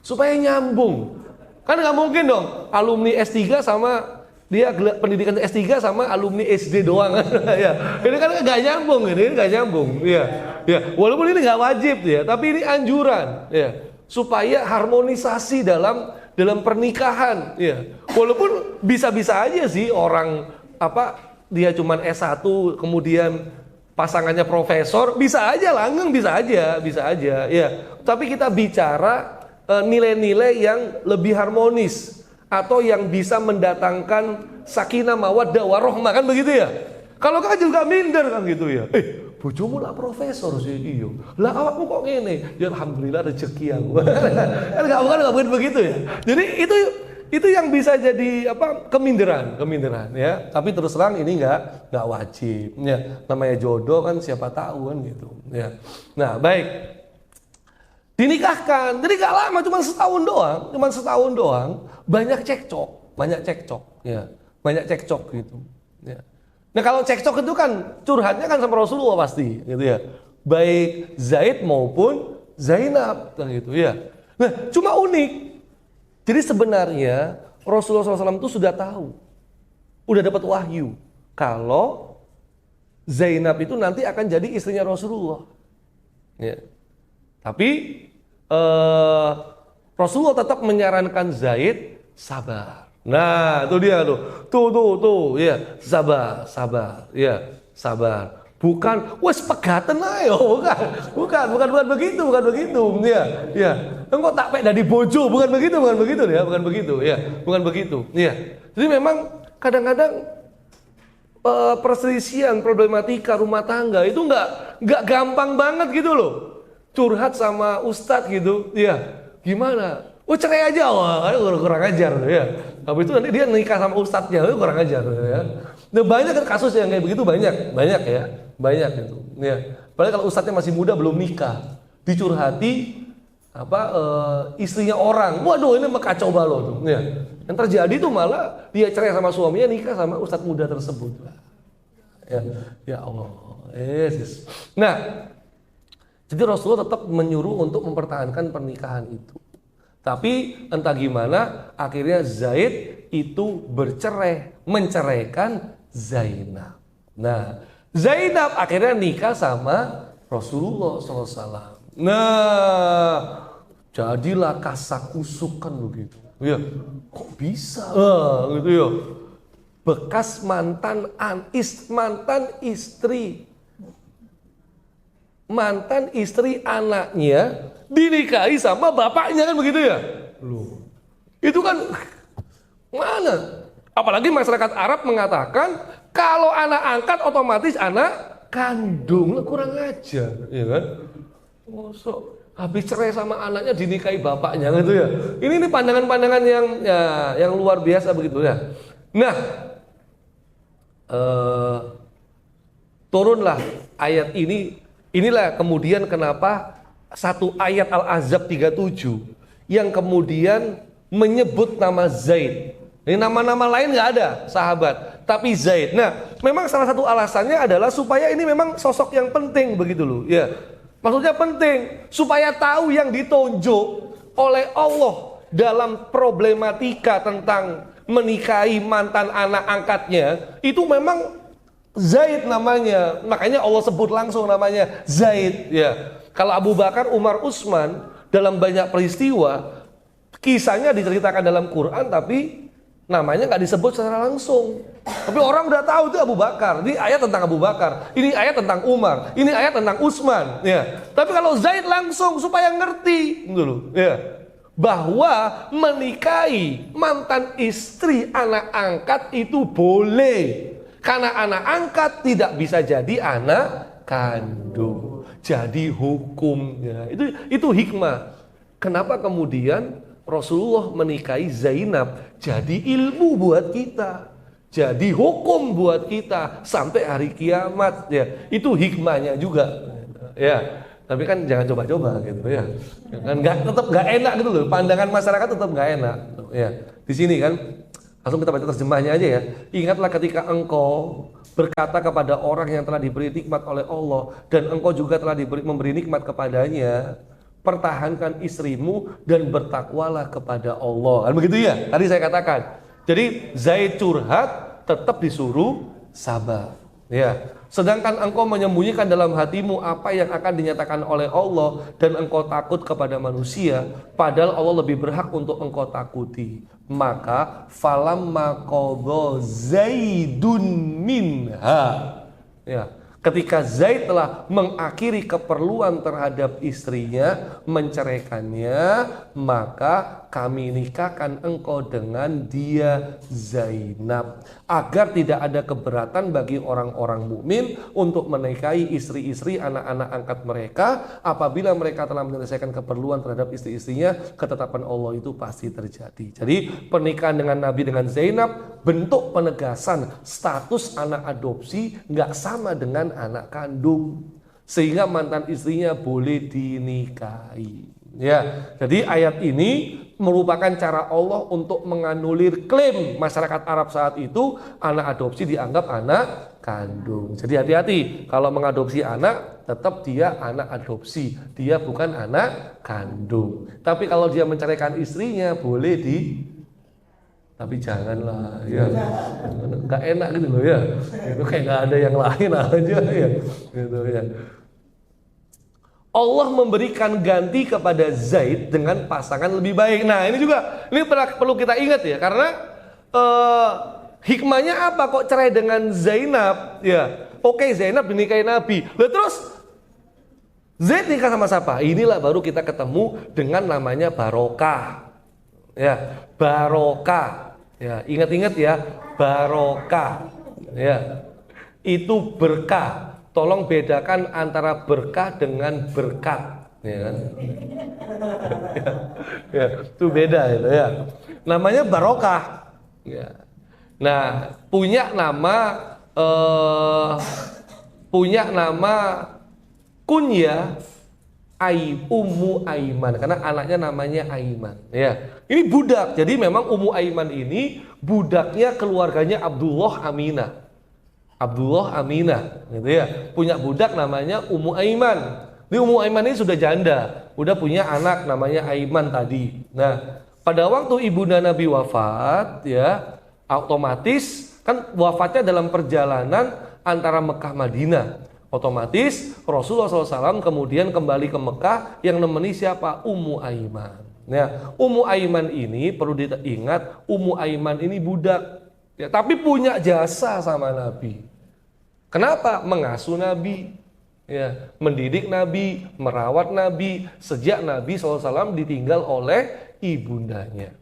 Speaker 2: supaya nyambung. Kan nggak mungkin dong alumni S3 sama dia pendidikan S3 sama alumni SD doang ya. Ini kan nggak nyambung ya. Walaupun ini nggak wajib ya, tapi ini anjuran ya, supaya harmonisasi dalam pernikahan ya. Walaupun bisa-bisa aja sih orang dia cuman S1 kemudian pasangannya profesor, bisa aja langgeng, bisa aja ya. Tapi kita bicara nilai-nilai yang lebih harmonis atau yang bisa mendatangkan sakinah mawaddah warahmah, kan begitu ya. Kalau kan juga minder kan gitu ya. Bojomu lah profesor sih, iyo. Lah awakmu kok ngene? Ya alhamdulillah rezeki aku. Kan enggak begitu ya. Jadi itu yang bisa jadi keminderan ya. Tapi terus terang ini nggak wajib ya. Namanya jodoh kan siapa tahu kan gitu ya. Nah, baik, dinikahkan. Jadi nggak lama, cuma setahun doang banyak cekcok ya, banyak cekcok gitu ya. Nah, kalau cekcok itu kan curhatnya kan sama Rasulullah pasti gitu ya, baik Zaid maupun Zainab gitu ya. Nah, cuma unik. Jadi sebenarnya Rasulullah SAW itu sudah tahu, udah dapat wahyu kalau Zainab itu nanti akan jadi istrinya Rasulullah. Ya. Tapi Rasulullah tetap menyarankan Zaid sabar. Nah, itu dia tuh, ya sabar, ya sabar. Bukan, wes pegatan ayo, bukan begitu, ya. Engkau tak pek dari bojo, bukan begitu, ya. Jadi memang kadang-kadang perselisihan, problematika rumah tangga itu nggak gampang banget gitu loh. Curhat sama ustadz gitu, ya. Gimana? Oh, cerai aja, wah, kurang ajar, ya. Habis itu nanti dia nikah sama ustadznya, kurang ajar, ya. Nah, banyak kasus yang kayak begitu, banyak gitu. Ya. Padahal kalau ustadznya masih muda belum nikah, dicurhati istrinya orang. Waduh, ini kacau balau tuh. Ya. Yang terjadi tuh malah dia cerai sama suaminya, nikah sama ustadz muda tersebut. Ya, ya Allah. Yesus. Nah, jadi Rasulullah tetap menyuruh untuk mempertahankan pernikahan itu. Tapi entah gimana, akhirnya Zaid itu menceraikan Zainab. Nah, Zainab akhirnya nikah sama Rasulullah SAW. Nah, jadilah kasakusukan begitu. Ya, kok bisa? Gitu ya. Bekas mantan istri anaknya dinikahi sama bapaknya, kan begitu ya? Loh, itu kan mana? Apalagi masyarakat Arab mengatakan kalau anak angkat otomatis anak kandung. Lah, kurang ajar, ya kan? Mosok habis cerai sama anaknya dinikahi bapaknya, gitu ya? Ini pandangan-pandangan yang luar biasa begitu ya. Nah, turunlah ayat ini. Inilah kemudian kenapa satu ayat Al-Ahzab 37 yang kemudian menyebut nama Zaid. Ini nama-nama lain nggak ada, sahabat, tapi Zaid. Nah, memang salah satu alasannya adalah supaya ini memang sosok yang penting begitu loh. Ya, maksudnya penting supaya tahu yang ditunjuk oleh Allah dalam problematika tentang menikahi mantan anak angkatnya itu memang Zaid namanya, makanya Allah sebut langsung namanya Zaid. Ya, kalau Abu Bakar, Umar, Utsman dalam banyak peristiwa kisahnya diceritakan dalam Quran, tapi namanya nggak disebut secara langsung. Tapi orang udah tahu itu Abu Bakar. Ini ayat tentang Abu Bakar, ini ayat tentang Umar, ini ayat tentang Utsman. Ya, tapi kalau Zaid langsung supaya ngerti, dulu. Ya, bahwa menikahi mantan istri anak angkat itu boleh. Karena anak angkat tidak bisa jadi anak kandung. Jadi hukumnya itu hikmah. Kenapa kemudian Rasulullah menikahi Zainab? Jadi ilmu buat kita. Jadi hukum buat kita sampai hari kiamat, ya. Itu hikmahnya juga. Ya. Tapi kan jangan coba-coba gitu ya. Kan tetap nggak enak gitu loh. Pandangan masyarakat tetap nggak enak. Ya. Di sini kan langsung kita baca terjemahnya aja ya. Ingatlah ketika engkau berkata kepada orang yang telah diberi nikmat oleh Allah dan engkau juga telah memberi nikmat kepadanya, pertahankan istrimu dan bertakwalah kepada Allah. Kan begitu ya? Tadi saya katakan. Jadi Zaid curhat tetap disuruh sabar. Ya. Sedangkan engkau menyembunyikan dalam hatimu apa yang akan dinyatakan oleh Allah dan engkau takut kepada manusia, padahal Allah lebih berhak untuk engkau takuti. Maka falamma qadha Zaidun minha, ya, ketika Zaid telah mengakhiri keperluan terhadap istrinya, menceraikannya, maka kami nikahkan engkau dengan dia Zainab, agar tidak ada keberatan bagi orang-orang mukmin untuk menikahi istri-istri anak-anak angkat mereka apabila mereka telah menyelesaikan keperluan terhadap istri-istrinya. Ketetapan Allah itu pasti terjadi. Jadi pernikahan dengan Nabi dengan Zainab bentuk penegasan status anak adopsi nggak sama dengan anak kandung, sehingga mantan istrinya boleh dinikahi. Ya, jadi ayat ini merupakan cara Allah untuk menganulir klaim masyarakat Arab saat itu anak adopsi dianggap anak kandung. Jadi hati-hati kalau mengadopsi anak, tetap dia anak adopsi, dia bukan anak kandung. Tapi kalau dia menceraikan istrinya boleh tapi janganlah ya, nggak enak gitu loh ya, itu kayak nggak ada yang lain aja ya, gitu ya. Allah memberikan ganti kepada Zaid dengan pasangan lebih baik. Nah ini perlu kita ingat ya, karena hikmahnya apa kok cerai dengan Zainab? Ya, oke, Zainab dinikahi Nabi. Lalu terus Zaid nikah sama siapa? Inilah baru kita ketemu dengan namanya barokah. Ya, barokah. Ya, ingat-ingat ya, barokah. Ya, itu berkah. Tolong bedakan antara berkah dengan berkat, ya kan? Ya, itu beda itu ya. Namanya barokah. Ya. Nah, punya nama kunyah Ummu Aiman, karena anaknya namanya Aiman. Ya, ini budak. Jadi memang Ummu Aiman ini budaknya keluarganya Abdullah Aminah. Abdullah Aminah, gitu ya. Punya budak namanya Ummu Aiman. Ini Ummu Aiman ini sudah janda, udah punya anak namanya Aiman tadi. Nah, pada waktu ibunda Nabi wafat, ya, otomatis kan wafatnya dalam perjalanan antara Mekah Madinah. Otomatis Rasulullah SAW kemudian kembali ke Mekah yang nemeni siapa? Ummu Aiman. Nah, Ummu Aiman ini perlu diingat, Ummu Aiman ini budak, ya, tapi punya jasa sama Nabi. Kenapa? Mengasuh Nabi, ya, mendidik Nabi, merawat Nabi sejak Nabi SAW ditinggal oleh ibundanya.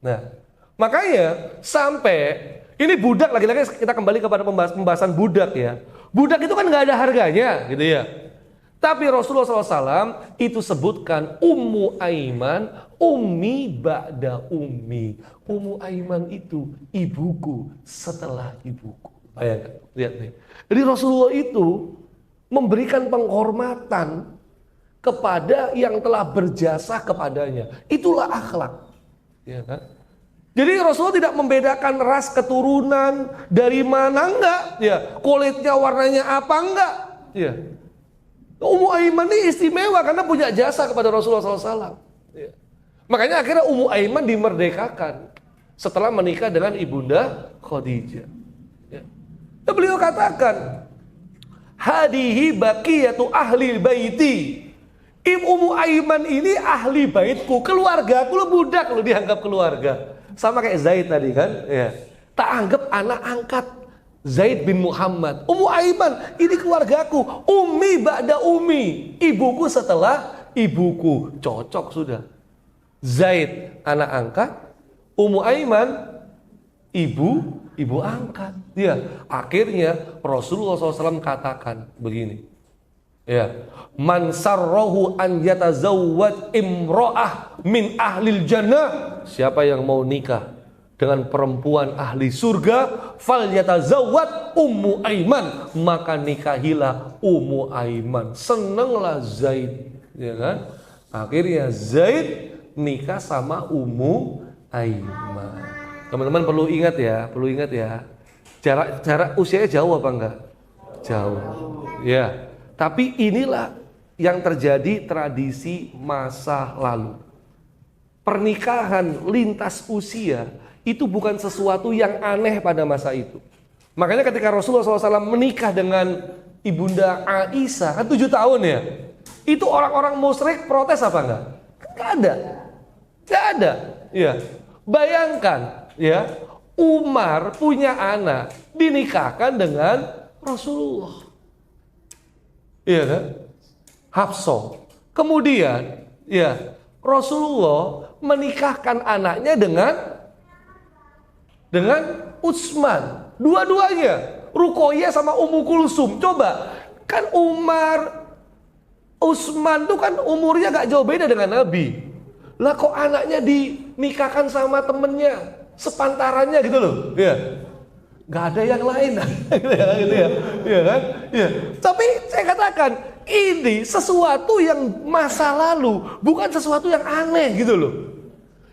Speaker 2: Nah, makanya sampai ini budak, lagi-lagi kita kembali kepada pembahasan budak, ya. Budak itu kan nggak ada harganya, gitu ya. Tapi Rasulullah SAW itu sebutkan Ummu Aiman, ummi ba'da ummi. Ummu Aiman itu ibuku setelah ibuku. Bayangkan, lihat nih. Jadi Rasulullah itu memberikan penghormatan kepada yang telah berjasa kepadanya. Itulah akhlak, ya kan? Jadi Rasulullah tidak membedakan ras, keturunan, dari mana, enggak, ya, kulitnya warnanya apa, enggak, ya. Ummu Aiman ini istimewa karena punya jasa kepada Rasulullah SAW. Ya. Makanya akhirnya Ummu Aiman dimerdekakan setelah menikah dengan ibunda Khadijah. Ya. Dan beliau katakan, hadihi baqiyatu ahli baiti. Ummu Aiman ini ahli baitku, keluarga aku, lo budak, lo dianggap keluarga. Sama kayak Zaid tadi kan, ya. Tak anggap anak angkat Zaid bin Muhammad. Ummu Aiman ini keluargaku, ummi ba'da ummi, ibuku setelah ibuku. Cocok sudah. Zaid anak angkat, Ummu Aiman ibu angkat. Ya, akhirnya Rasulullah SAW katakan begini. Ya, man sarrahu an yatazawwaj imra'ah min ahlil jannah, siapa yang mau nikah dengan perempuan ahli surga, fal yatazawwaj Ummu Aiman, maka nikahilah Ummu Aiman. Senenglah Zaid, ya kan? Akhirnya Zaid nikah sama Ummu Aiman. Teman-teman perlu ingat ya, jarak usianya jauh apa enggak? Jauh, ya. Tapi inilah yang terjadi tradisi masa lalu. Pernikahan lintas usia itu bukan sesuatu yang aneh pada masa itu. Makanya ketika Rasulullah SAW menikah dengan ibunda Aisyah, kan 7 tahun ya. Itu orang-orang musyrik protes apa enggak? Enggak ada. Ya. Bayangkan, ya, Umar punya anak dinikahkan dengan Rasulullah. Iya kan? Hafsah. Kemudian, ya, Rasulullah menikahkan anaknya dengan Utsman. Dua-duanya, Ruqayyah sama Ummu Kulsum. Coba, kan Utsman tuh kan umurnya gak jauh beda dengan Nabi. Lah kok anaknya dinikahkan sama temennya, sepantarannya gitu loh. Ya. Gak ada yang lain, gitu ya, ya kan? Ya. Tapi saya katakan ini sesuatu yang masa lalu, bukan sesuatu yang aneh gitu loh.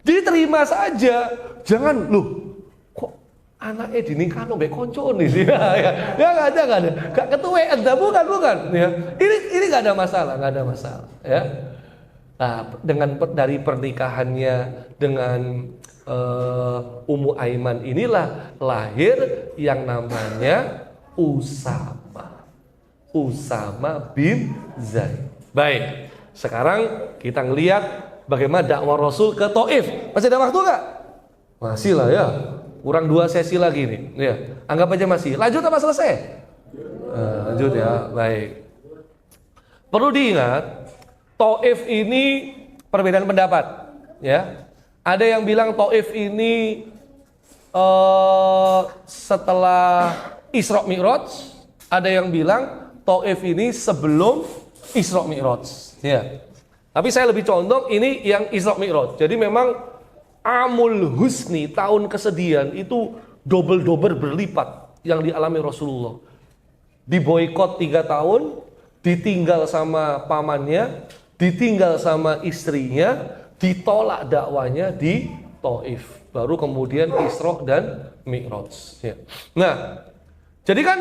Speaker 2: Jadi terima saja, jangan loh. Kok anaknya dinikah nombek konco nih sih? Ya nggak ada, gak ketuaan, bukan. Ya. Ini nggak ada masalah, ya. Nah, dari pernikahannya dengan Ummu Aiman inilah lahir yang namanya Usama bin Zaid. Baik, sekarang kita ngelihat bagaimana dakwah Rasul ke Taif. Masih ada waktu nggak? Masih lah ya, kurang 2 sesi lagi nih. Ya, anggap aja masih. Lanjut apa selesai? Lanjut ya, baik. Perlu diingat, Taif ini perbedaan pendapat, ya. Ada yang bilang Taif ini setelah Isra Mi'raj, ada yang bilang Taif ini sebelum Isra Mi'raj. Ya. Tapi saya lebih condong ini yang Isra Mi'raj. Jadi memang Amul Husni, tahun kesedihan itu double berlipat yang dialami Rasulullah. Diboikot 3 tahun, ditinggal sama pamannya, ditinggal sama istrinya, ditolak dakwanya di Taif. Baru kemudian Isra dan Mi'raj. Ya. Nah, jadi kan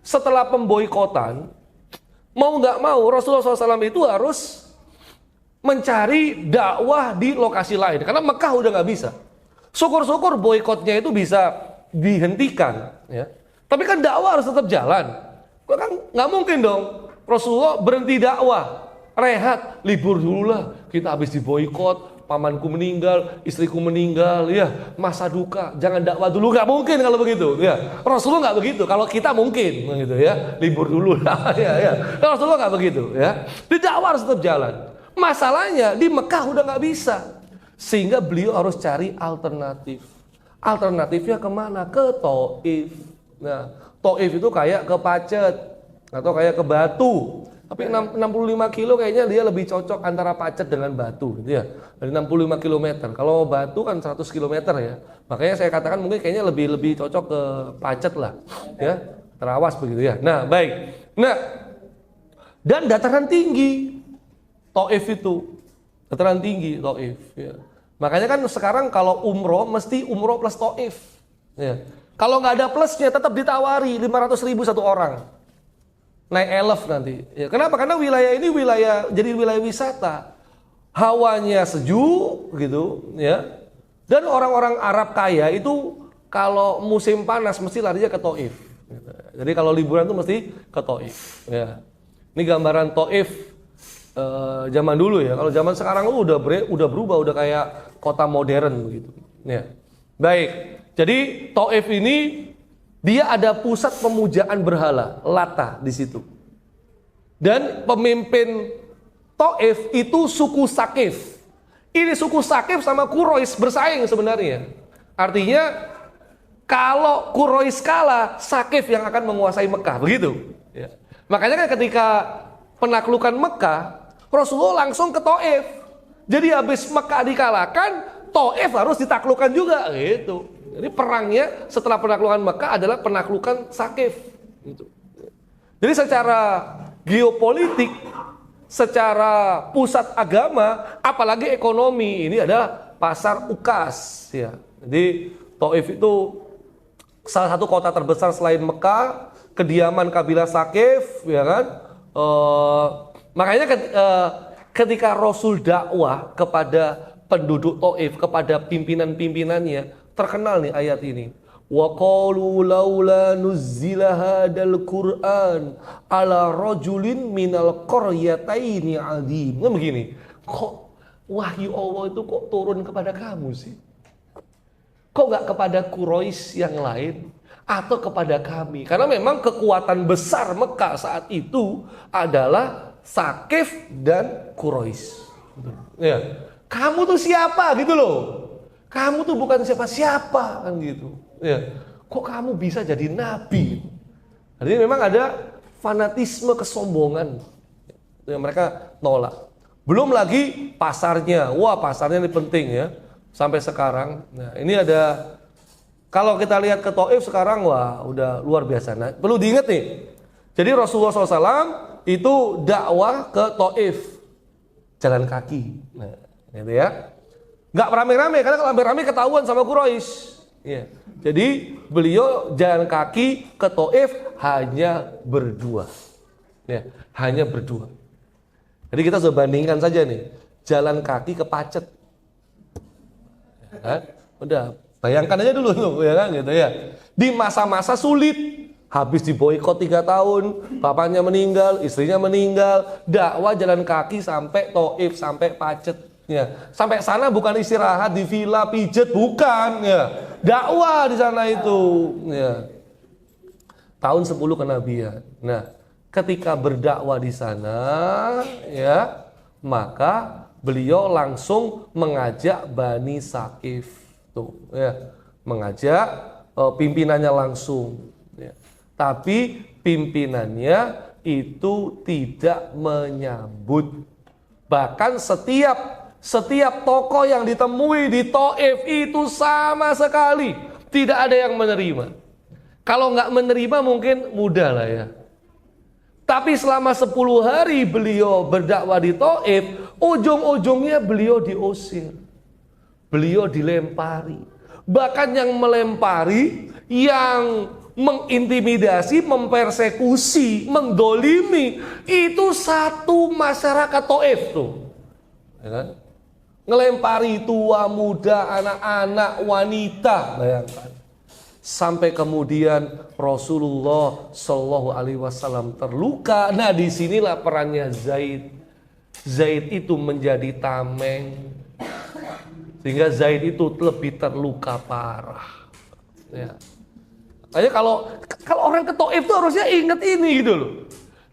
Speaker 2: setelah pemboikotan, mau nggak mau Rasulullah SAW itu harus mencari dakwah di lokasi lain. Karena Mekah udah nggak bisa. Syukur-syukur boikotnya itu bisa dihentikan. Ya. Tapi kan dakwah harus tetap jalan. Kan nggak mungkin dong Rasulullah berhenti dakwah, rehat, libur dulu lah. Kita habis diboikot. Pamanku meninggal, istriku meninggal, ya masa duka, jangan dakwah dulu, nggak mungkin kalau begitu, ya Rasulullah nggak begitu, kalau kita mungkin, gitu ya, libur dulu, ya. Rasulullah nggak begitu, ya, di dakwah harus tetap jalan. Masalahnya di Mekah udah nggak bisa, sehingga beliau harus cari alternatif. Alternatifnya kemana? Ke Taif. Nah, Taif itu kayak ke Pacet atau kayak ke Batu. Tapi 65 kilo kayaknya dia lebih cocok antara Pacet dengan Batu gitu ya. Dari 65 km. Kalau Batu kan 100 km ya. Makanya saya katakan mungkin kayaknya lebih cocok ke Pacet lah. Ya, Terawas begitu ya. Nah, baik. Nah, dan dataran tinggi Taif itu. Dataran tinggi Taif ya. Makanya kan sekarang kalau umroh mesti umroh plus Taif. Ya. Kalau nggak ada plusnya tetap ditawari 500.000 satu orang. Naik elf nanti. Ya, kenapa? Karena wilayah ini jadi wilayah wisata. Hawanya sejuk gitu, ya. Dan orang-orang Arab kaya itu kalau musim panas mesti larinya ke Taif. Jadi kalau liburan tuh mesti ke Taif, ya. Ini gambaran Taif zaman dulu ya. Kalau zaman sekarang udah berubah, udah kayak kota modern begitu, ya. Baik. Jadi Taif ini dia ada pusat pemujaan berhala, Lata di situ. Dan pemimpin Taif itu suku Sakif. Ini suku Sakif sama Quraisy bersaing sebenarnya. Artinya kalau Quraisy kalah, Sakif yang akan menguasai Mekah, begitu. Ya. Makanya kan ketika penaklukan Mekah, Rasulullah langsung ke Taif. Jadi habis Mekah dikalahkan, Taif harus ditaklukkan juga, gitu. Jadi perangnya setelah penaklukan Mekah adalah penaklukan Sakif. Jadi secara geopolitik, secara pusat agama, apalagi ekonomi, ini adalah pasar Ukas. Ya. Jadi Taif itu salah satu kota terbesar selain Mekah, kediaman kabilah Sakif, ya kan? Makanya ketika Rasul dakwah kepada penduduk Taif, kepada pimpinan-pimpinannya, terkenal nih ayat ini. Wa qalu laula nuzzila hadzal Qur'an ala rajulin minal qaryataini adzim. Kan begini. Kok wahyu Allah itu kok turun kepada kamu sih? Kok enggak kepada Quraisy yang lain atau kepada kami? Karena memang kekuatan besar Mekah saat itu adalah Sakif dan Quraisy. Ya. Kamu tuh siapa gitu loh? Kamu tuh bukan siapa-siapa kan gitu. Ya. Kok kamu bisa jadi nabi? Jadi memang ada fanatisme kesombongan yang mereka tolak. Belum lagi pasarnya. Wah, pasarnya ini penting ya. Sampai sekarang. Nah, ini ada, kalau kita lihat ke Taif sekarang, wah udah luar biasa. Nah, perlu diingat nih. Jadi Rasulullah SAW itu dakwah ke Taif jalan kaki. Nah, gitu ya. Nggak rame-rame, karena kalau rame-rame ketahuan sama Quraisy. Ya. Jadi beliau jalan kaki ke Taif hanya berdua. Ya, hanya berdua. Jadi kita sudah bandingkan saja nih, jalan kaki ke Pacet. Ya, udah, bayangkan aja dulu tuh, ya kan gitu ya. Di masa-masa sulit, habis diboikot 3 tahun, bapaknya meninggal, istrinya meninggal, dakwah jalan kaki sampai Taif, sampai Pacet. Ya, sampai sana bukan istirahat di villa pijet, bukan ya. Dakwah di sana itu ya. Tahun 10 kenabian. Nah, ketika berdakwah di sana ya, maka beliau langsung mengajak Bani Sakif tuh ya, mengajak pimpinannya langsung ya. Tapi pimpinannya itu tidak menyambut. Bahkan setiap tokoh yang ditemui di Taif itu sama sekali tidak ada yang menerima. Kalau nggak menerima mungkin mudah lah ya. Tapi selama 10 hari beliau berdakwah di Taif, ujung-ujungnya beliau diusir. Beliau dilempari. Bahkan yang melempari, yang mengintimidasi, mempersekusi, mendolimi, itu satu masyarakat Taif tuh. Ya kan? Ngelempari tua, muda, anak-anak, wanita, bayangkan. Sampai kemudian Rasulullah Shallallahu Alaihi Wasallam terluka. Nah, disinilah perannya Zaid. Zaid itu menjadi tameng, sehingga Zaid itu lebih terluka parah. Ya. Makanya kalau orang ke Taif itu harusnya ingat ini gitu loh.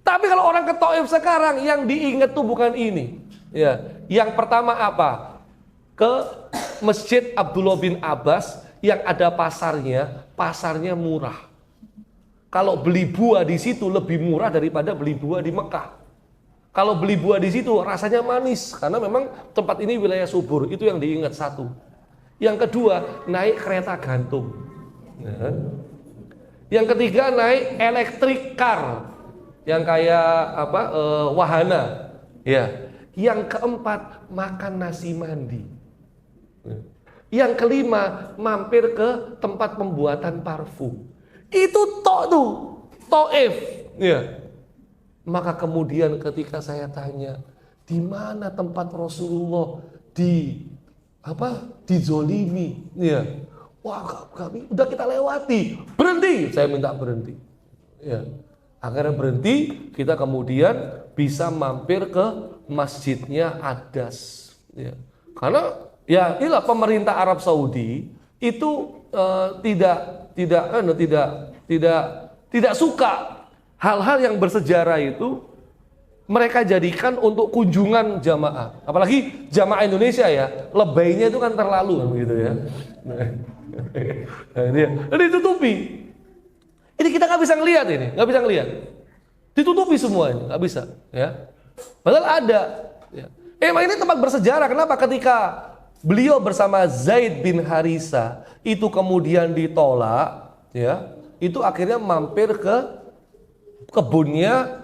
Speaker 2: Tapi kalau orang ke Taif sekarang yang diingat tuh bukan ini. Ya, yang pertama apa? Ke Masjid Abdullah bin Abbas yang ada pasarnya murah. Kalau beli buah di situ lebih murah daripada beli buah di Mekah. Kalau beli buah di situ rasanya manis karena memang tempat ini wilayah subur, itu yang diingat satu. Yang kedua, naik kereta gantung. Ya. Yang ketiga, naik electric car yang kayak wahana. Ya. Yang keempat, makan nasi mandi. Yang kelima, mampir ke tempat pembuatan parfum. Itu Taif. Ya. Maka kemudian ketika saya tanya, di mana tempat Rasulullah dizolimi? Ya. Wah, kami udah kita lewati. Berhenti, saya minta berhenti. Ya. Akhirnya berhenti, kita kemudian bisa mampir ke masjidnya Adas. Ya. Karena ya inilah pemerintah Arab Saudi itu tidak suka hal-hal yang bersejarah itu mereka jadikan untuk kunjungan jamaah. Apalagi jamaah Indonesia ya, lebaynya itu kan terlalu kan begitu ya. Nah, ditutupi. Ini kita nggak bisa ngelihat ini, nggak bisa ngelihat. Ditutupi semua ini, nggak bisa. Ya. Padahal ada. Ya. Emang ini tempat bersejarah. Kenapa? Ketika beliau bersama Zaid bin Harisa itu kemudian ditolak, ya, itu akhirnya mampir ke kebunnya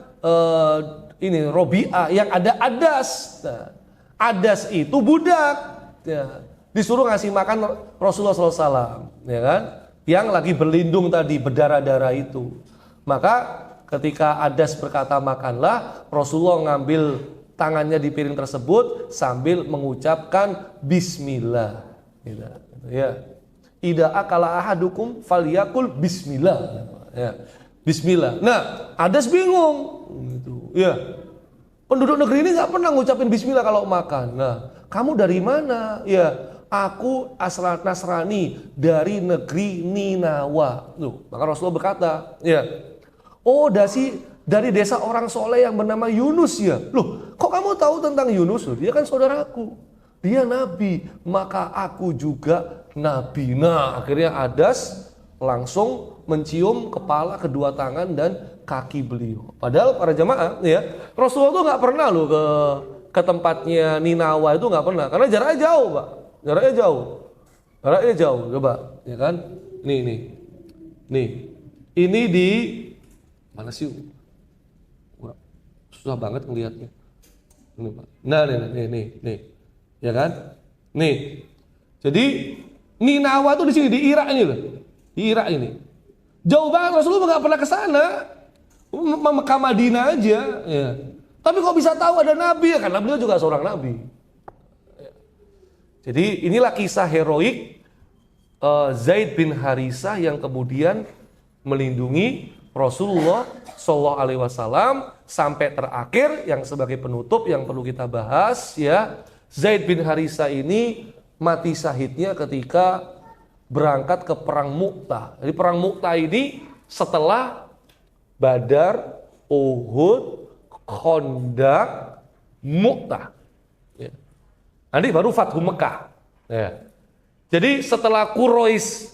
Speaker 2: Robi'ah yang ada Adas. Nah, Adas itu budak, ya, disuruh ngasih makan Rasulullah SAW, ya kan? Yang lagi berlindung tadi berdarah-darah itu. Maka ketika Adas berkata makanlah, Rasulullah ngambil tangannya di piring tersebut sambil mengucapkan Bismillah. Gitu, ya. Ida akala ahadukum falyakul Bismillah. Ya. Bismillah. Nah, Adas bingung. Gitu. Ya. Penduduk negeri ini nggak pernah ngucapin Bismillah kalau makan. Nah, kamu dari mana? Ya, aku asal Nasrani dari negeri Ninawa. Loh, maka Rasulullah berkata, ya, oh dari desa orang soleh yang bernama Yunus ya. Loh, kok kamu tahu tentang Yunus? Dia kan saudaraku. Dia nabi, maka aku juga nabi. Nah, akhirnya Adas langsung mencium kepala, kedua tangan dan kaki beliau. Padahal para jamaah ya, Rasulullah tuh nggak pernah loh ke tempatnya Ninawa itu nggak pernah, karena jaraknya jauh, Pak. Jaraknya jauh, coba, ya kan? Nih. Ini di mana sih? Wah, susah banget ngelihatnya. Ini, Pak. Nah, nih. Ya kan? Nih. Jadi Ninawa tuh di sini di Irak ini loh. Di Irak ini. Jauh banget, Rasulullah nggak pernah ke sana. Mekah Madinah aja, ya. Tapi kok bisa tahu ada nabi ya? Karena beliau juga seorang nabi. Jadi inilah kisah heroik Zaid bin Harisa yang kemudian melindungi Rasulullah Shallallahu Alaihi Wasallam sampai terakhir yang sebagai penutup yang perlu kita bahas ya, Zaid bin Harisa ini mati syahidnya ketika berangkat ke perang Mu'tah. Jadi perang Mu'tah ini setelah Badar, Uhud, Khandaq, Mu'tah. Ya. Nanti baru Fathu Mekah. Ya. Jadi setelah Quraisy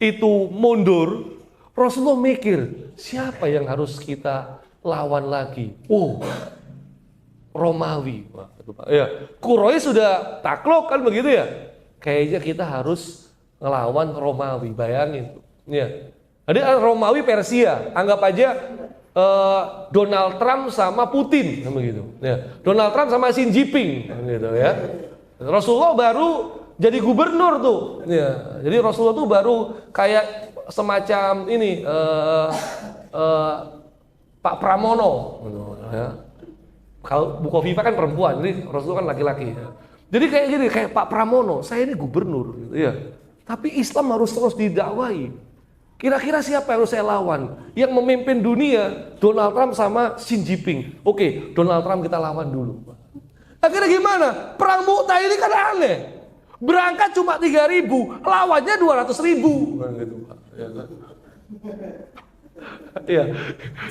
Speaker 2: itu mundur, Rasulullah mikir, siapa yang harus kita lawan lagi? Oh, Romawi. Ya. Quraisy sudah takluk kan begitu ya? Kayaknya kita harus ngelawan Romawi, bayangin. Ya. Jadi Romawi Persia, anggap aja Donald Trump sama Putin, begitu. Ya. Donald Trump sama Xi Jinping, gitu ya. Rasulullah baru jadi gubernur tuh, ya. Jadi Rasulullah tuh baru kayak semacam ini Pak Pramono, gitu, ya. Kalau Bu Kofifa kan perempuan, jadi Rasulullah kan laki-laki. Ya. Jadi kayak gini, kayak Pak Pramono, saya ini gubernur, gitu, ya. Tapi Islam harus terus didakwai. Kira-kira siapa yang harus saya lawan? Yang memimpin dunia, Donald Trump sama Xi Jinping. Oke, Donald Trump kita lawan dulu. Akhirnya gimana? Perang Mu'tah ini kan aneh. Berangkat cuma 3.000, lawannya 200.000. Gitu, Pak. Ya, kan? Ya.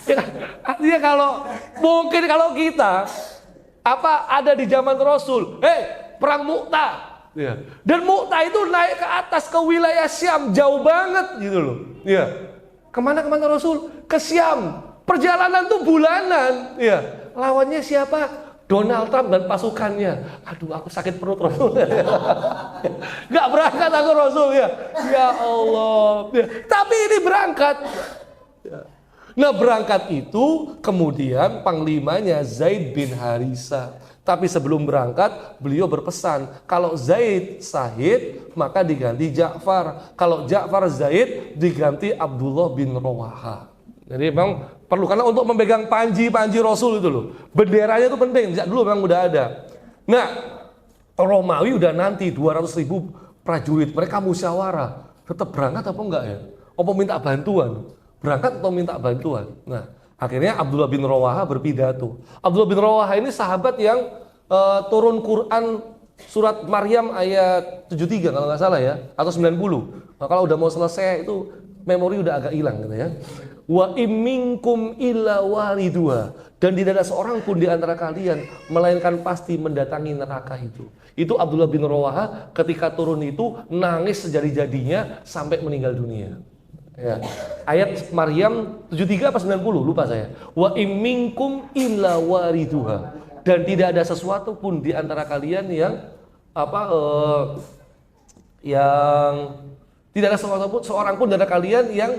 Speaker 2: Ya, artinya mungkin kalau kita ada di zaman Rasul, perang Mu'tah. Ya. Dan Mu'tah itu naik ke atas ke wilayah Syam, jauh banget gitu loh. Ya. Kemana Rasul? Ke Syam. Perjalanan tuh bulanan. Ya. Lawannya siapa? Donald Trump dan pasukannya. Aduh, aku sakit perut Rasul. Gak berangkat aku Rasul ya. Ya Allah. Ya. Tapi ini berangkat. Ya. Nah berangkat itu kemudian panglimanya Zaid bin Harisah. Tapi sebelum berangkat beliau berpesan, kalau Zaid Syahid maka diganti Ja'far. Kalau Ja'far Zaid diganti Abdullah bin Rawaha. Jadi memang perlu, karena untuk memegang panji Rasul itu loh. Benderanya itu penting, sejak dulu memang udah ada. Nah, Romawi udah nanti 200.000 prajurit, mereka musyawarah. Tetap berangkat apa enggak ya? Apa minta bantuan? Berangkat atau minta bantuan? Nah, akhirnya Abdullah bin Rawaha berpidato. Abdullah bin Rawaha ini sahabat yang turun Quran surat Maryam ayat 73 kalau nggak salah ya, atau 90. Nah, kalau udah mau selesai itu memori udah agak hilang gitu ya. Wa imminkum illa wariduha, dan tidak ada seorang pun di antara kalian melainkan pasti mendatangi neraka itu. Itu Abdullah bin Rawaha ketika turun itu nangis sejadi-jadinya sampai meninggal dunia. Ya. Ayat Maryam 73 apa 90 lupa saya. Wa imminkum illa wariduha, dan tidak ada sesuatu pun di antara kalian yang yang tidak ada seorang pun dari kalian yang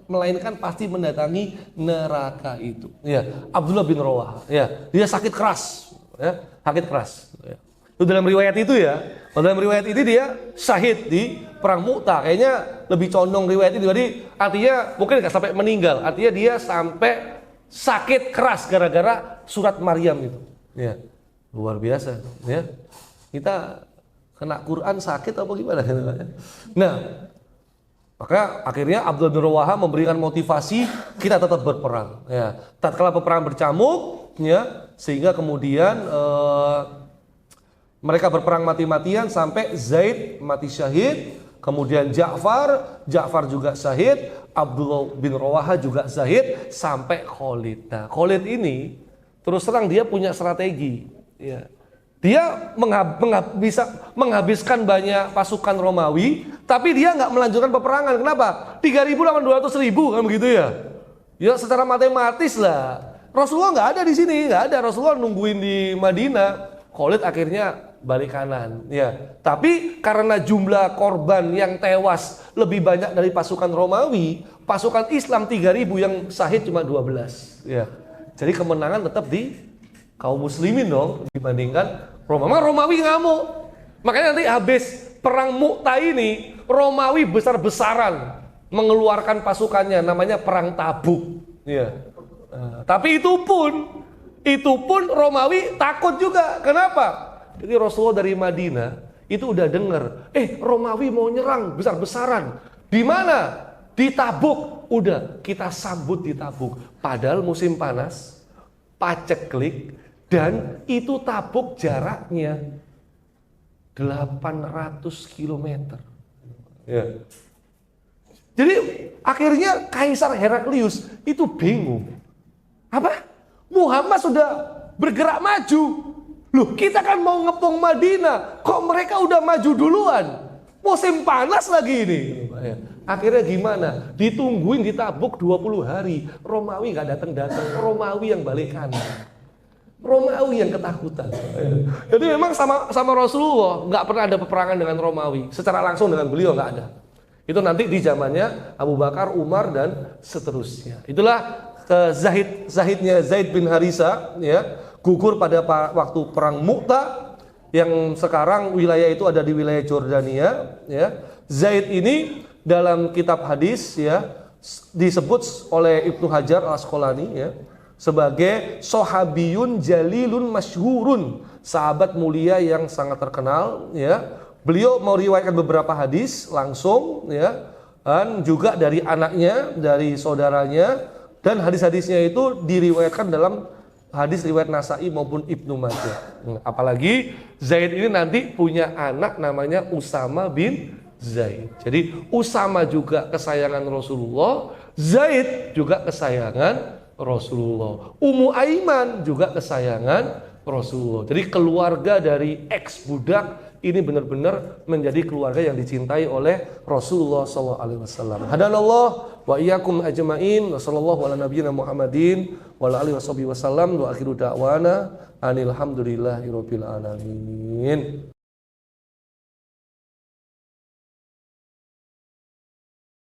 Speaker 2: melainkan pasti mendatangi neraka itu. Ya, Abdullah bin Rawaha. Ya, dia sakit keras. Ya, sakit keras. Ya. Itu dalam riwayat itu ya. Dalam riwayat ini dia syahid di perang Mu'tah. Kayaknya lebih condong riwayat itu. Jadi artinya mungkin nggak sampai meninggal. Artinya dia sampai sakit keras gara-gara surat Maryam itu. Ya, luar biasa. Ya, kita kena Quran sakit apa gimana? Nah. Maka akhirnya Abdullah bin Rawaha memberikan motivasi kita tetap berperang. Ya, tatkala peperangan bercamuk, ya, sehingga kemudian mereka berperang mati-matian sampai Zaid mati syahid, kemudian Ja'far juga syahid, Abdullah bin Rawaha juga syahid, sampai Khalid. Nah, Khalid ini terus terang dia punya strategi. Ya. Dia bisa menghabiskan banyak pasukan Romawi, tapi dia nggak melanjutkan peperangan. Kenapa? 3.000 lawan 200.000 kan begitu ya? Ya secara matematis lah. Rasulullah nggak ada di sini, nggak ada. Rasulullah nungguin di Madinah. Khalid akhirnya balik kanan. Ya. Tapi karena jumlah korban yang tewas lebih banyak dari pasukan Romawi, pasukan Islam 3.000 yang syahid cuma 12. Ya. Jadi kemenangan tetap di kaum muslimin dong dibandingkan Romawi ngamuk. Makanya nanti habis perang Mu'tah ini Romawi besar-besaran mengeluarkan pasukannya, namanya perang Tabuk. Ya. Tapi itu pun Romawi takut juga. Kenapa? Jadi Rasulullah dari Madinah itu udah dengar, Romawi mau nyerang besar-besaran. Di mana? Di Tabuk. Udah kita sambut di Tabuk. Padahal musim panas, paceklik. Dan itu Tabuk jaraknya 800 km. Ya. Jadi akhirnya Kaisar Heraklius itu bingung. Apa? Muhammad sudah bergerak maju. Loh, kita kan mau ngepung Madinah. Kok mereka udah maju duluan? Musim panas lagi ini. Akhirnya gimana? Ditungguin di Tabuk 20 hari. Romawi gak datang-datang. Romawi yang balik kanan. Romawi yang ketakutan. Jadi memang sama Rasulullah nggak pernah ada peperangan dengan Romawi secara langsung dengan beliau, nggak ada. Itu nanti di zamannya Abu Bakar, Umar dan seterusnya. Itulah Zahidnya Zaid bin Harisa, ya, gugur pada waktu perang Mu'tah, yang sekarang wilayah itu ada di wilayah Jordania, ya. Zaid ini dalam kitab hadis, ya, disebut oleh Ibnu Hajar Al-Asqalani, ya, sebagai sahabiyun jalilun masyhurun, sahabat mulia yang sangat terkenal, ya. Beliau meriwayatkan beberapa hadis langsung, ya, dan juga dari anaknya, dari saudaranya, dan hadis-hadisnya itu diriwayatkan dalam hadis riwayat Nasa'i maupun Ibnu Majah. Apalagi Zaid ini nanti punya anak namanya Usama bin Zaid. Jadi Usama juga kesayangan Rasulullah, Zaid juga kesayangan Rasulullah, Ummu Aiman juga kesayangan Rasulullah. Jadi keluarga dari ex budak ini benar-benar menjadi keluarga yang dicintai oleh Rasulullah SAW. Hadanallah wa iyyakum ajma'in. Wa sallallahu ala nabiyyina Muhammadin wa ala alihi washabihi wasallam. Wa akhiru da'wana anil hamdulillahi rabbil alamin.